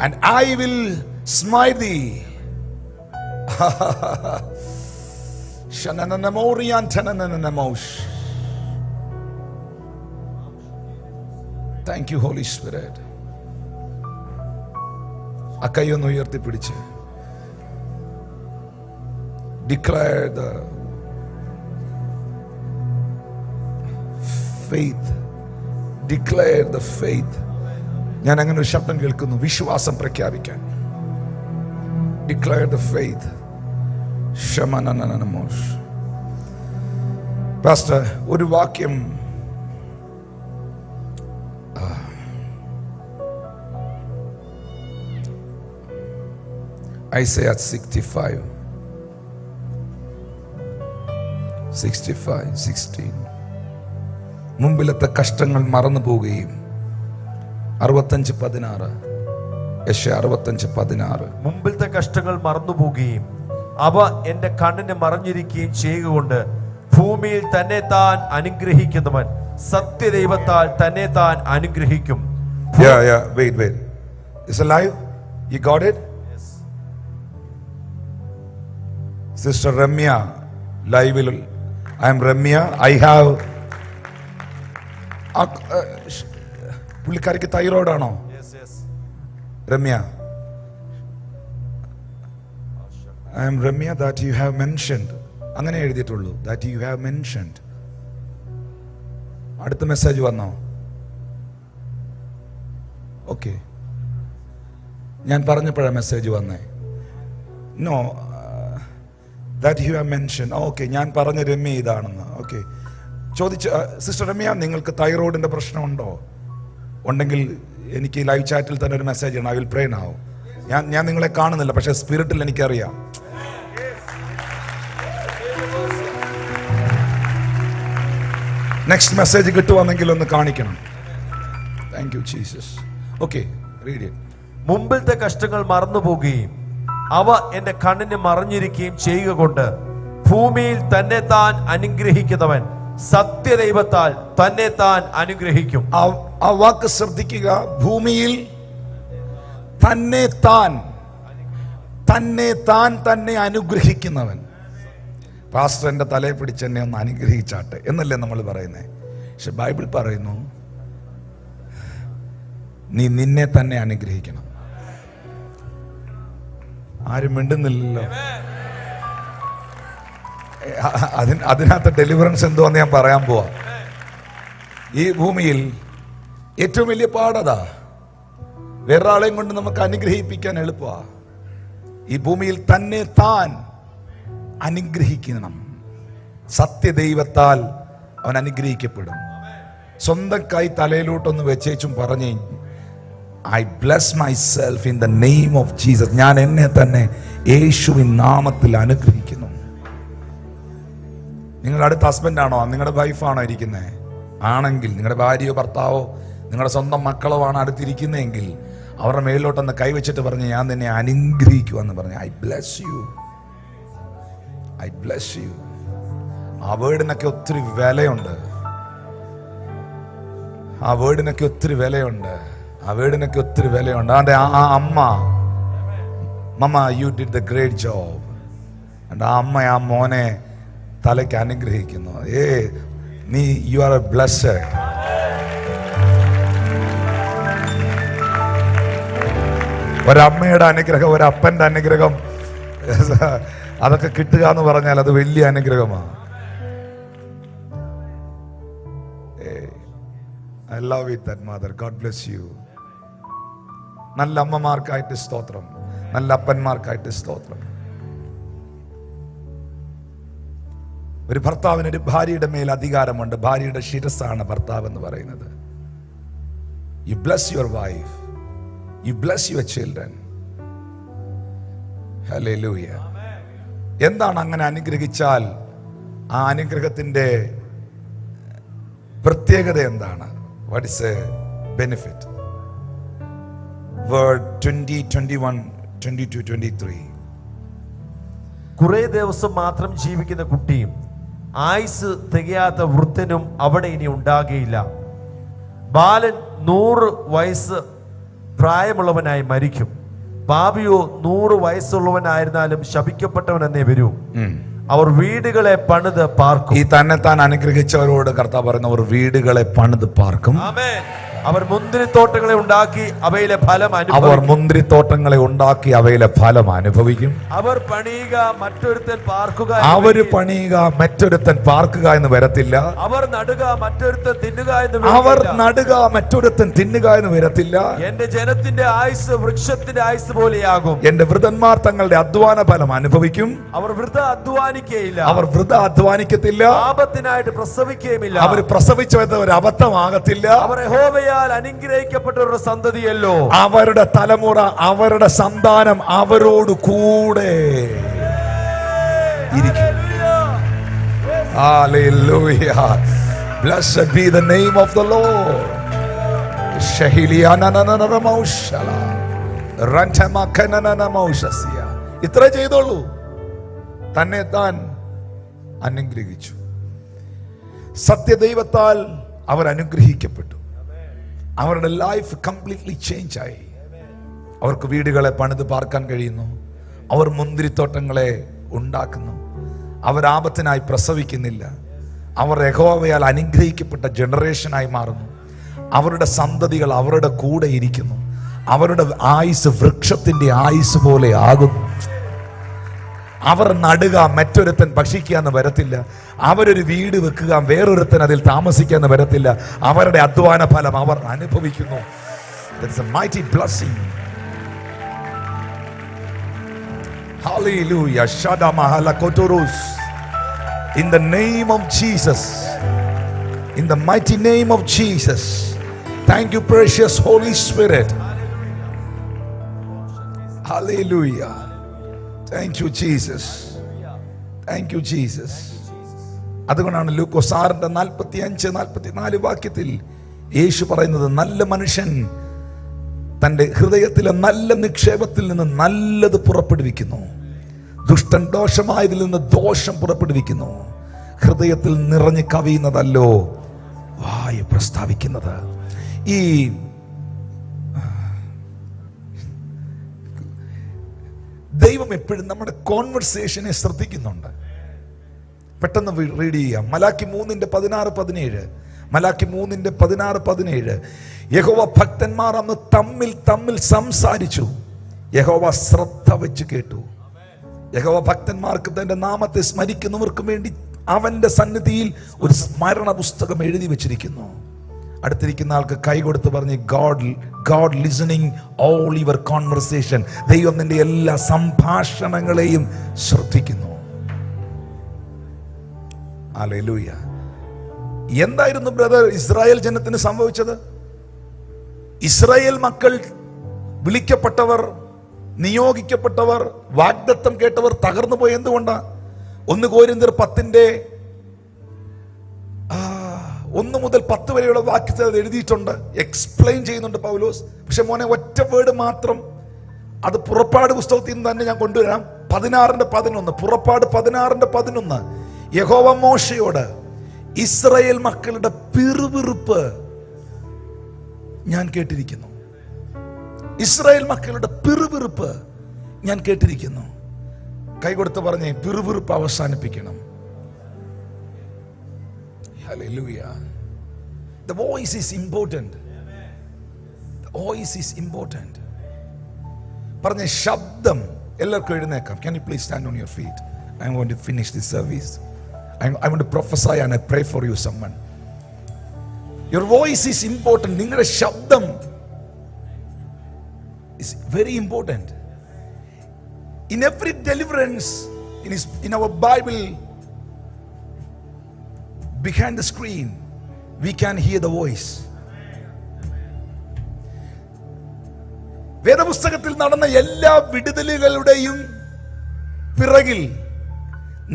and I will smite thee. Thank you, Holy Spirit. ആ കൈയൊന്ന് ഉയർത്തിപ്പിടിച്ച് declare the faith. Declare the faith. ഞാൻ അങ്ങനെ ഒരു ശബ്ദം കേൾക്കുന്നു, വിശ്വാസം പ്രഖ്യാപിക്കാൻ. Declare the faith. പാസ്റ്റർ, ഒരു വാക്യം Isaiah 65:16. മുമ്പിലത്തെ കഷ്ടങ്ങൾ മറന്നു പോവുകയും 65:16. യെശയ്യാ 65:16. മുമ്പിലത്തെ കഷ്ടങ്ങൾ മറന്നു പോവുകയും അവ എന്റെ കണ്ണിന് മറഞ്ഞിരിക്കുകയും ചെയ്യുകൊണ്ട് ഭൂമിയിൽ തന്നെ താൻ അനുഗ്രഹിക്കുന്നവൻ സത്യദൈവത്താൽ തന്നെ താൻ അനുഗ്രഹിക്കും. Wait. It's alive? You got it? Yes. Sister Ramya, live. I am Ramya. I have പുള്ളിക്കാരിക്ക് തൈറോയ്ഡ് ആണോ? Ramya, I am Ramya that you have mentioned. അങ്ങനെ എഴുതിയിട്ടുള്ളൂ, that you have mentioned. അടുത്ത മെസ്സേജ് വന്നോ? ഓക്കെ, ഞാൻ പറഞ്ഞപ്പോഴാണ് മെസ്സേജ് വന്നേ. No, that you have mentioned. Okay, ഞാൻ പറഞ്ഞ രമ്യ ഇതാണെന്ന്. ഓക്കെ, ചോദിച്ച സിസ്റ്റർ രമ്യ, നിങ്ങൾക്ക് തൈറോയിഡിന്റെ പ്രശ്നമുണ്ടോ? ഉണ്ടെങ്കിൽ എനിക്ക് ലൈവ് ചാറ്റിൽ തന്നെ ഒരു മെസ്സേജ് ആണ്. I will pray now. ഞാൻ നിങ്ങളെ കാണുന്നില്ല, പക്ഷെ സ്പിരിറ്റിൽ എനിക്കറിയാം. നെക്സ്റ്റ് മെസ്സേജ് കിട്ടുവാണെങ്കിൽ ഒന്ന് കാണിക്കണം. Thank you Jesus. Okay, read it. മുമ്പിലത്തെ കഷ്ടങ്ങൾ മറന്നു പോവുകയും അവ എന്റെ കണ്ണിന് മറഞ്ഞിരിക്കുകയും ചെയ്യുക കൊണ്ട് ഭൂമിയിൽ തന്നെ താൻ അനുഗ്രഹിക്കുന്നവൻ സത്യദൈവത്താൽ തന്നെ താൻ അനുഗ്രഹിക്കും. ആ വാക്ക് ശ്രദ്ധിക്കുക. ഭൂമിയിൽ തന്നെ തന്നെ അനുഗ്രഹിക്കുന്നവൻ. പാസ്റ്റർ എൻ്റെ തലയെ പിടിച്ച് എന്നെ ഒന്ന് അനുഗ്രഹിച്ചാട്ടെ എന്നല്ലേ നമ്മൾ പറയുന്നത്. പക്ഷെ ബൈബിൾ പറയുന്നു, നീ നിന്നെ തന്നെ അനുഗ്രഹിക്കണം. ആരും മിണ്ടുന്നില്ലല്ലോ. അതിനകത്ത് ഡെലിവറൻസ് എന്തുവാന്ന് ഞാൻ പറയാൻ പോവാ. ഈ ഭൂമിയിൽ ഏറ്റവും വലിയ പാടതാ. വേറൊരാളെയും കൊണ്ട് നമുക്ക് അനുഗ്രഹിപ്പിക്കാൻ എളുപ്പമാ. ഈ ഭൂമിയിൽ തന്നെ താൻ അനുഗ്രഹിക്കണം. സത്യദൈവത്താൽ അവൻ അനുഗ്രഹിക്കപ്പെടും. സ്വന്തം കൈ തലയിലോട്ടൊന്ന് വെച്ചേച്ചും പറഞ്ഞേ, I bless myself in the name of Jesus. ഞാൻ എന്നെ തന്നെ യേശുവിൻ നാമത്തിൽ അനുഗ്രഹിക്കുന്നു. നിങ്ങളുടെ അടുത്ത ഹസ്ബൻഡാണോ, നിങ്ങളുടെ വൈഫാണോ ഇരിക്കുന്നത്? ആണെങ്കിൽ നിങ്ങളുടെ ഭാര്യയോ ഭർത്താവോ നിങ്ങളുടെ സ്വന്തം മക്കളോ ആണ് അടുത്തിരിക്കുന്നതെങ്കിൽ അവരുടെ മേലിലോട്ടൊന്ന് കൈവച്ചിട്ട് പറഞ്ഞ്, ഞാൻ നിന്നെ അനുഗ്രഹിക്കുമെന്ന് പറഞ്ഞ്, I bless you, I bless you. ആ വേർഡിനൊക്കെ ഒത്തിരി വിലയുണ്ട്. ആ വേർഡിനൊക്കെ ഒത്തിരി വിലയുണ്ട്. അതെ, ആ അമ്മ, mamma you did the great job. ആ അമ്മ ആ മോനെ തലയ്ക്ക് അനുഗ്രഹിക്കുന്നു. നീ യു ആർ എ ബ്ലെസ്ഡ്. ഒരമ്മയുടെ അനുഗ്രഹം, ഒരപ്പൻ്റെ അനുഗ്രഹം, അതൊക്കെ കിട്ടുക എന്ന് പറഞ്ഞാൽ അത് വലിയ അനുഗ്രഹമാണ്. I love it, that mother. God bless you. നല്ല അമ്മമാർക്കായിട്ട് സ്തോത്രം, നല്ല അപ്പന്മാർക്കായിട്ട് സ്തോത്രം. ഒരു ഭർത്താവിന് ഒരു ഭാര്യയുടെ മേൽ അധികാരമുണ്ട്. ഭാര്യയുടെ ശിരസ്സാണ് ഭർത്താവ് എന്ന് പറയുന്നത്. You bless your wife, you bless your children. Hallelujah. എന്താണ് അങ്ങനെ അനുഗ്രഹിച്ചാൽ ആ അനുഗ്രഹത്തിന്റെ പ്രത്യേകത എന്താണ്? What is a benefit? Word 20, 21, 22, 23. കുറെ ദിവസം മാത്രം ജീവിക്കുന്ന കുട്ടിയും ആയുസ് തികയാത്ത വൃദ്ധനും അവിടെ ഇനി ഉണ്ടാകുകയില്ല. ബാലൻ 100 വയസ്സ് പ്രായമുള്ളവനായി മരിക്കും. പാപിയോ 100 വയസ്സുള്ളവനായിരുന്നാലും ശപിക്കപ്പെട്ടവൻ എന്നേ വരൂ. അവർ വീടുകളെ പണിത് പാർക്കും. ഈ തന്നെ താൻ അനുഗ്രഹിച്ചവരോട് കർത്താവ് പറയുന്ന, അവർ വീടുകളെ പണിത് പാർക്കും. ആമേൻ. അവർ മുന്തിരിത്തോട്ടങ്ങളെ ഉണ്ടാക്കി അവയിലെ ഫലം അനുഭവിക്കും. അവർ പണിയുക മറ്റൊരുത്തൻ പാർക്കുക എന്ന് വരത്തില്ല. അവർ നടുക മറ്റൊരുത്തൻ തിന്നുക എന്ന് വരത്തില്ല. എന്റെ ജനത്തിന്റെ ആയുസ് വൃക്ഷത്തിന്റെ ആയുസ് പോലെയാകും. എന്റെ വൃദ്ധന്മാർ തങ്ങളുടെ അധ്വാന ഫലം അനുഭവിക്കും. അവർ വൃദ്ധ അധ്വാനിക്കത്തില്ല. പാപത്തിനായിട്ട് പ്രസവിക്കുകയുമില്ല. അവർ പ്രസവിച്ചത് ഒരു അബദ്ധമാകത്തില്ല. അവർ യഹോവയാൽ അനുഗ്രഹിക്കപ്പെട്ട ഒരു സന്തതിയല്ലോ. അവരുടെ തലമുറ, അവരുടെ സന്താനം അവരോട് കൂടെ ഇരിക്കും. Hallelujah. Blessed be the name of the Lord. ഇത്ര ചെയ്തോളൂ. തന്നെ താൻ അനുഗ്രഹിച്ചു. സത്യദൈവത്താൽ അവർ അനുഗ്രഹിക്കപ്പെട്ടു. അവരുടെ ലൈഫ് കംപ്ലീറ്റ്ലി ചേഞ്ച് ആയി. അവർക്ക് വീടുകളെ പണിത് പാർക്കാൻ കഴിയുന്നു. അവർ മുന്തിരിത്തോട്ടങ്ങളെ ഉണ്ടാക്കുന്നു. അവർ ആപത്തിനായി പ്രസവിക്കുന്നില്ല. അവർ യഹോവയാൽ അനുഗ്രഹിക്കപ്പെട്ട ജനറേഷനായി മാറുന്നു. അവരുടെ സന്തതികൾ അവരുടെ കൂടെ ഇരിക്കുന്നു. അവരുടെ ആയുസ് വൃക്ഷത്തിന്റെ ആയുസ് പോലെ ആകുന്നു. അവർ നടുക, മറ്റൊരുത്തൻ ഭക്ഷിക്കുക എന്ന് വരത്തില്ല. അവരൊരു വീട് വെക്കുക, വേറൊരുത്തൻ അതിൽ താമസിക്കുക എന്ന് വരത്തില്ല. അവരുടെ അധ്വാന ഫലം അവർ അനുഭവിക്കുന്നു. That's a mighty blessing. Hallelujah. Shada mahala kotorus. In the name of Jesus. In the mighty name of Jesus. Thank you, precious Holy Spirit. Hallelujah. Thank you, Jesus. Thank you, Jesus. അതുകൊണ്ടാണ് ലൂക്കോസ് 6:45-44 വാക്യത്തിൽ യേശു പറയുന്നത്, നല്ല മനുഷ്യൻ തൻ്റെ ഹൃദയത്തിലെ നല്ല നിക്ഷേപത്തിൽ നിന്ന് നല്ലത് പുറപ്പെടുവിക്കുന്നു. ദുഷ്ടൻ ദോഷമായതിൽ നിന്ന് ദോഷം പുറപ്പെടുവിക്കുന്നു. ഹൃദയത്തിൽ നിറഞ്ഞു കവിയുന്നതല്ലോ വായു പ്രസ്താവിക്കുന്നത്. ഈ ദൈവം എപ്പോഴും നമ്മുടെ കോൺവെർസേഷനെ ശ്രദ്ധിക്കുന്നുണ്ട്. പെട്ടെന്ന് റീഡ് ചെയ്യാം. മലാക്കി 3:16-17. മലാക്കി 3:16-17. യഹോവ ഭക്തന്മാർ അന്ന് തമ്മിൽ സംസാരിച്ചു. യഹോവ ശ്രദ്ധ വെച്ച് കേട്ടു. യഹോവ ഭക്തന്മാർക്ക് തന്റെ നാമത്തെ സ്മരിക്കുന്നവർക്കും വേണ്ടി അവന്റെ സന്നിധിയിൽ ഒരു സ്മരണ പുസ്തകം എഴുതി വെച്ചിരിക്കുന്നു. അടുത്തിരിക്കുന്ന ആൾക്ക് കൈ കൊടുത്ത് പറഞ്ഞ്, God listening all your conversation. ദൈവം നിന്റെ എല്ലാ സംഭാഷണങ്ങളെയും ശ്രദ്ധിക്കുന്നു. ഹല്ലേലൂയ. എന്തായിരുന്നു ബ്രദർ ഇസ്രായേൽ ജനത്തിന് സംഭവിച്ചത്? ഇസ്രായേൽ മക്കൾ, വിളിക്കപ്പെട്ടവർ, നിയോഗിക്കപ്പെട്ടവർ, വാഗ്ദത്തം കേട്ടവർ തകർന്നു പോയി. എന്തുകൊണ്ടാ? 1 കൊരിന്ത്യർ 10:1 മുതൽ 10 വരെയുള്ള വാക്യത്തിൽ അത് എഴുതിയിട്ടുണ്ട്, എക്സ്പ്ലെയിൻ ചെയ്യുന്നുണ്ട് പൗലോസ്. പക്ഷെ മോനെ, ഒറ്റ വേർഡ് മാത്രം, അത് പുറപ്പാട് പുസ്തകത്തിൽ നിന്ന് തന്നെ ഞാൻ കൊണ്ടുവരാം. 16:11. പുറപ്പാട് 16:11. യഹോവ മോശയോട്, ഇസ്രായേൽ മക്കളുടെ പിറുപിറുപ്പ് ഞാൻ കേട്ടിരിക്കുന്നു. ഇസ്രായേൽ മക്കളുടെ പിറുപിറുപ്പ് ഞാൻ കേട്ടിരിക്കുന്നു. കൈകൊടുത്ത് പറഞ്ഞേ, പിറുപിറുപ്പ് അവസാനിപ്പിക്കണം. Hallelujah. The voice is important. The voice is important. പറഞ്ഞേ, ശബ്ദം. എല്ലാവർക്കും എഴുന്നേക്കാം. Can you please stand on your feet? I want to finish this service. I want to prophesy and I pray for you, someone. Your voice is important. നിങ്ങളുടെ ശബ്ദം is very important. In every deliverance, in our Bible, behind the screen, we can hear the voice. വേദപുസ്തകത്തിൽ നടന്ന എല്ലാ വിടുതലുകളുടെയും പിറകിൽ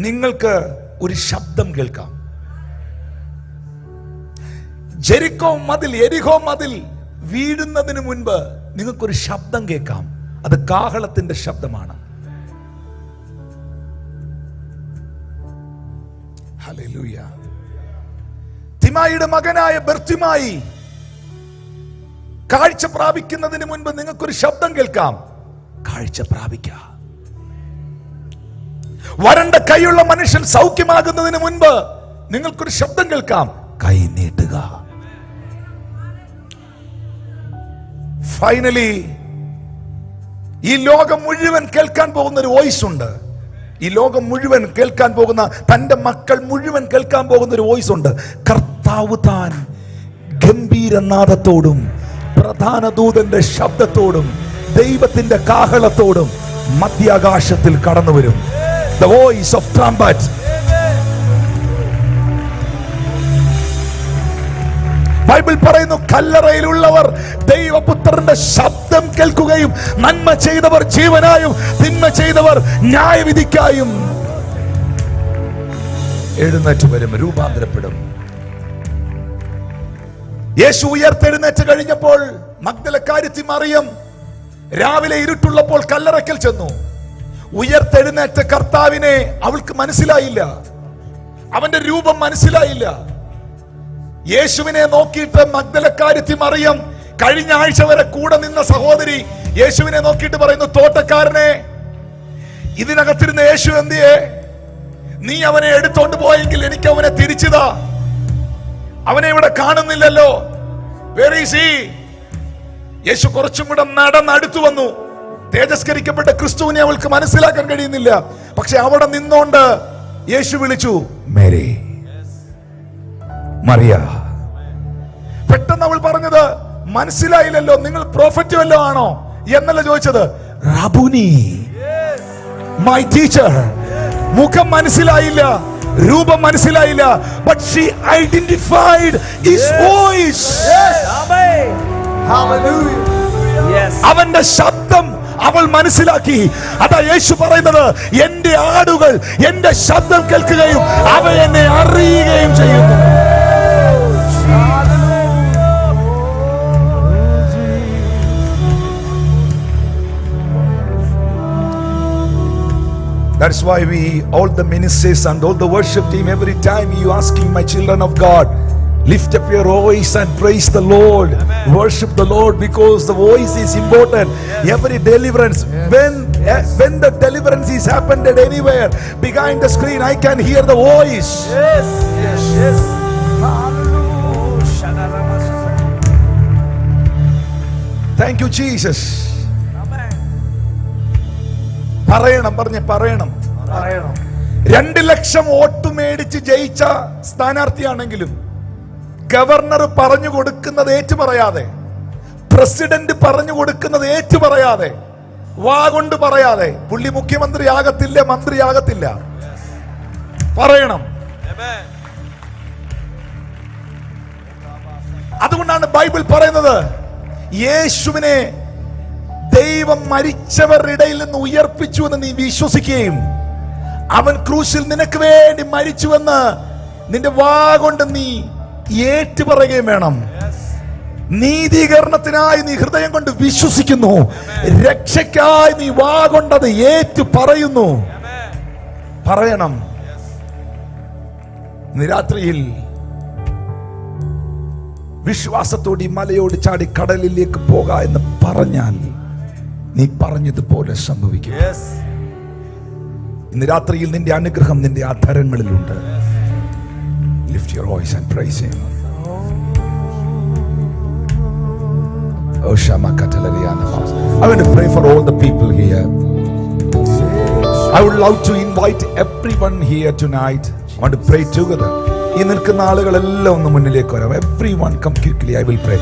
നിങ്ങൾക്ക് ഒരു ശബ്ദം കേൾക്കാം. എരിഹോ മതിൽ വീഴുന്നതിന് മുൻപ് നിങ്ങൾക്കൊരു ശബ്ദം കേൾക്കാം. അത് കാഹളത്തിന്റെ ശബ്ദമാണ്. ഹല്ലേലൂയ. തിമായിയുടെ മകനായ ബർത്തിമായി കാഴ്ച പ്രാപിക്കുന്നതിന് മുൻപ് നിങ്ങൾക്കൊരു ശബ്ദം കേൾക്കാം. കാഴ്ച പ്രാപിക്കുക. വരണ്ട കൈയുള്ള മനുഷ്യൻ സൗഖ്യമാകുന്നതിന് മുൻപ് നിങ്ങൾക്കൊരു ശബ്ദം കേൾക്കാം. കൈ നീട്ടുക. ഫൈനലി ഈ ലോകം മുഴുവൻ കേൾക്കാൻ പോകുന്ന ഒരു വോയിസ് ഉണ്ട്. ഈ ലോകം മുഴുവൻ കേൾക്കാൻ പോകുന്ന, തന്റെ മക്കൾ മുഴുവൻ കേൾക്കാൻ പോകുന്ന ഒരു വോയിസ് ഉണ്ട്. കർത്താവ് താൻ ഗംഭീരനാദത്തോടും പ്രധാന ദൂതന്റെ ശബ്ദത്തോടും ദൈവത്തിന്റെ കാഹളത്തോടും മധ്യാകാശത്തിൽ കടന്നു വരും. The voice of trumpet. Bible പറയുന്നു, കല്ലറയിലുള്ളവർ ദൈവപുത്രന്റെ ശബ്ദം കേൾക്കുകയും നന്മ ചെയ്തവർ ജീവനായും തിന്മ ചെയ്തവർ ന്യായവിധിക്കായും എഴുന്നേറ്റ് വരും, രൂപാന്തരപ്പെടും. യേശു ഉയർത്തെഴുന്നേറ്റ് കഴിഞ്ഞപ്പോൾ മഗ്ദലക്കാരത്തി മറിയം രാവിലെ ഇരുട്ടുള്ളപ്പോൾ കല്ലറയ്ക്കൽ ചെന്നു. ഉയർത്തെഴുന്നേറ്റ കർത്താവിനെ അവൾക്ക് മനസ്സിലായില്ല. അവന്റെ രൂപം മനസ്സിലായില്ല. യേശുവിനെ നോക്കിയിട്ട് മഗ്ദലക്കാരത്തി മറിയം, കഴിഞ്ഞ ആഴ്ച വരെ കൂടെ നിന്ന സഹോദരി, യേശുവിനെ നോക്കിയിട്ട് പറയുന്നു, തോട്ടക്കാരനെ, ഇതിനകത്തിരുന്ന യേശു എന്തിയെ? നീ അവനെ എടുത്തോണ്ട് പോയെങ്കിൽ എനിക്ക് അവനെ തിരിച്ചതാ. അവനെ ഇവിടെ കാണുന്നില്ലല്ലോ. Where is he? യേശു കുറച്ചും കൂടെ നടന്നടുത്തു വന്നു. തേജസ്കരിക്കപ്പെട്ട ക്രിസ്തുവിനെ അവൾക്ക് മനസ്സിലാക്കാൻ കഴിയുന്നില്ല. പക്ഷെ അവിടെ നിന്നോണ്ട് യേശു വിളിച്ചു, മേരി, മറിയ. പെട്ടെന്ന് അവൾ പറഞ്ഞത് മനസ്സിലായില്ലല്ലോ, നിങ്ങൾ പ്രോഫറ്റ് വല്ലോ ആണോ എന്നല്ല ചോദിച്ചത്, റബുനി, മൈ ടീച്ചർ. മുഖം മനസ്സിലായില്ല, രൂപം മനസ്സിലായില്ല, but she identified his voice. അവന്റെ ശബ്ദം അവൾ മനസ്സിലാക്കി. അതാ യേശു പറയുന്നത്, എന്റെ ആടുകൾ എന്റെ ശബ്ദം കേൾക്കുകയും അവ എന്നെ അറിയുകയും ചെയ്യുന്നു. That's why we, all the ministers and all the worship team, every time you asking my children of God, lift up your voice and praise the Lord. Amen. Worship the Lord, because the voice is important. Yes. Every deliverance, when the deliverance is happened at anywhere behind the screen, I can hear the voice. Yes, yes, yes. Hallelujah. Thank you, Jesus. Amen. പറയണം, പറയണം. പറയണം. 2 ലക്ഷം vote മേടിച്ച് ജയിച്ച സ്ഥാനാർത്ഥിയാണെങ്കിലും governor പറഞ്ഞു കൊടുക്കുന്നത് ഏറ്റുപറയാതെ, president പറഞ്ഞു കൊടുക്കുന്നത് ഏറ്റുപറയാതെ, വാ കൊണ്ട് പറയാതെ പുള്ളി മുഖ്യമന്ത്രിയാകത്തില്ല, മന്ത്രിയാകത്തില്ല. പറയണം. Amen. അതുകൊണ്ടാണ് ബൈബിൾ പറയുന്നത്, യേശുവിനെ ദൈവം മരിച്ചവരുടെ ഇടയിൽ നിന്ന് ഉയർപ്പിച്ചു എന്ന് നീ വിശ്വസിക്കുകയും അവൻ ക്രൂശിൽ നിനക്ക് വേണ്ടി മരിച്ചുവെന്ന് നിന്റെ വാ കൊണ്ട് നീ ഏറ്റുപറയുകയും വേണം. നീതീകരണത്തിനായി നീ ഹൃദയം കൊണ്ട് വിശ്വസിക്കുന്നു, രക്ഷയ്ക്കായി നീ വാ കൊണ്ടത് ഏറ്റു പറയുന്നു. പറയണം. ഇന്ന് രാത്രിയിൽ വിശ്വാസത്തോടെ ഈ മലയോട് ചാടി കടലിലേക്ക് പോക എന്ന് പറഞ്ഞാൽ നീ പറഞ്ഞതുപോലെ സംഭവിക്കും. ഇന്ന് രാത്രിയിൽ നിന്റെ അനുഗ്രഹം നിന്റെ അധരങ്ങളിലുണ്ട്. Lift your voice and praise him. Oh, Shama Katalariana. I want to pray for all the people here. I would love to invite everyone here tonight. I want to pray together. ഈ നിൽക്കുന്ന ആളുകളെല്ലാം ഒന്ന് മുന്നിലേക്ക് വരാം. Everyone come quickly. I will pray.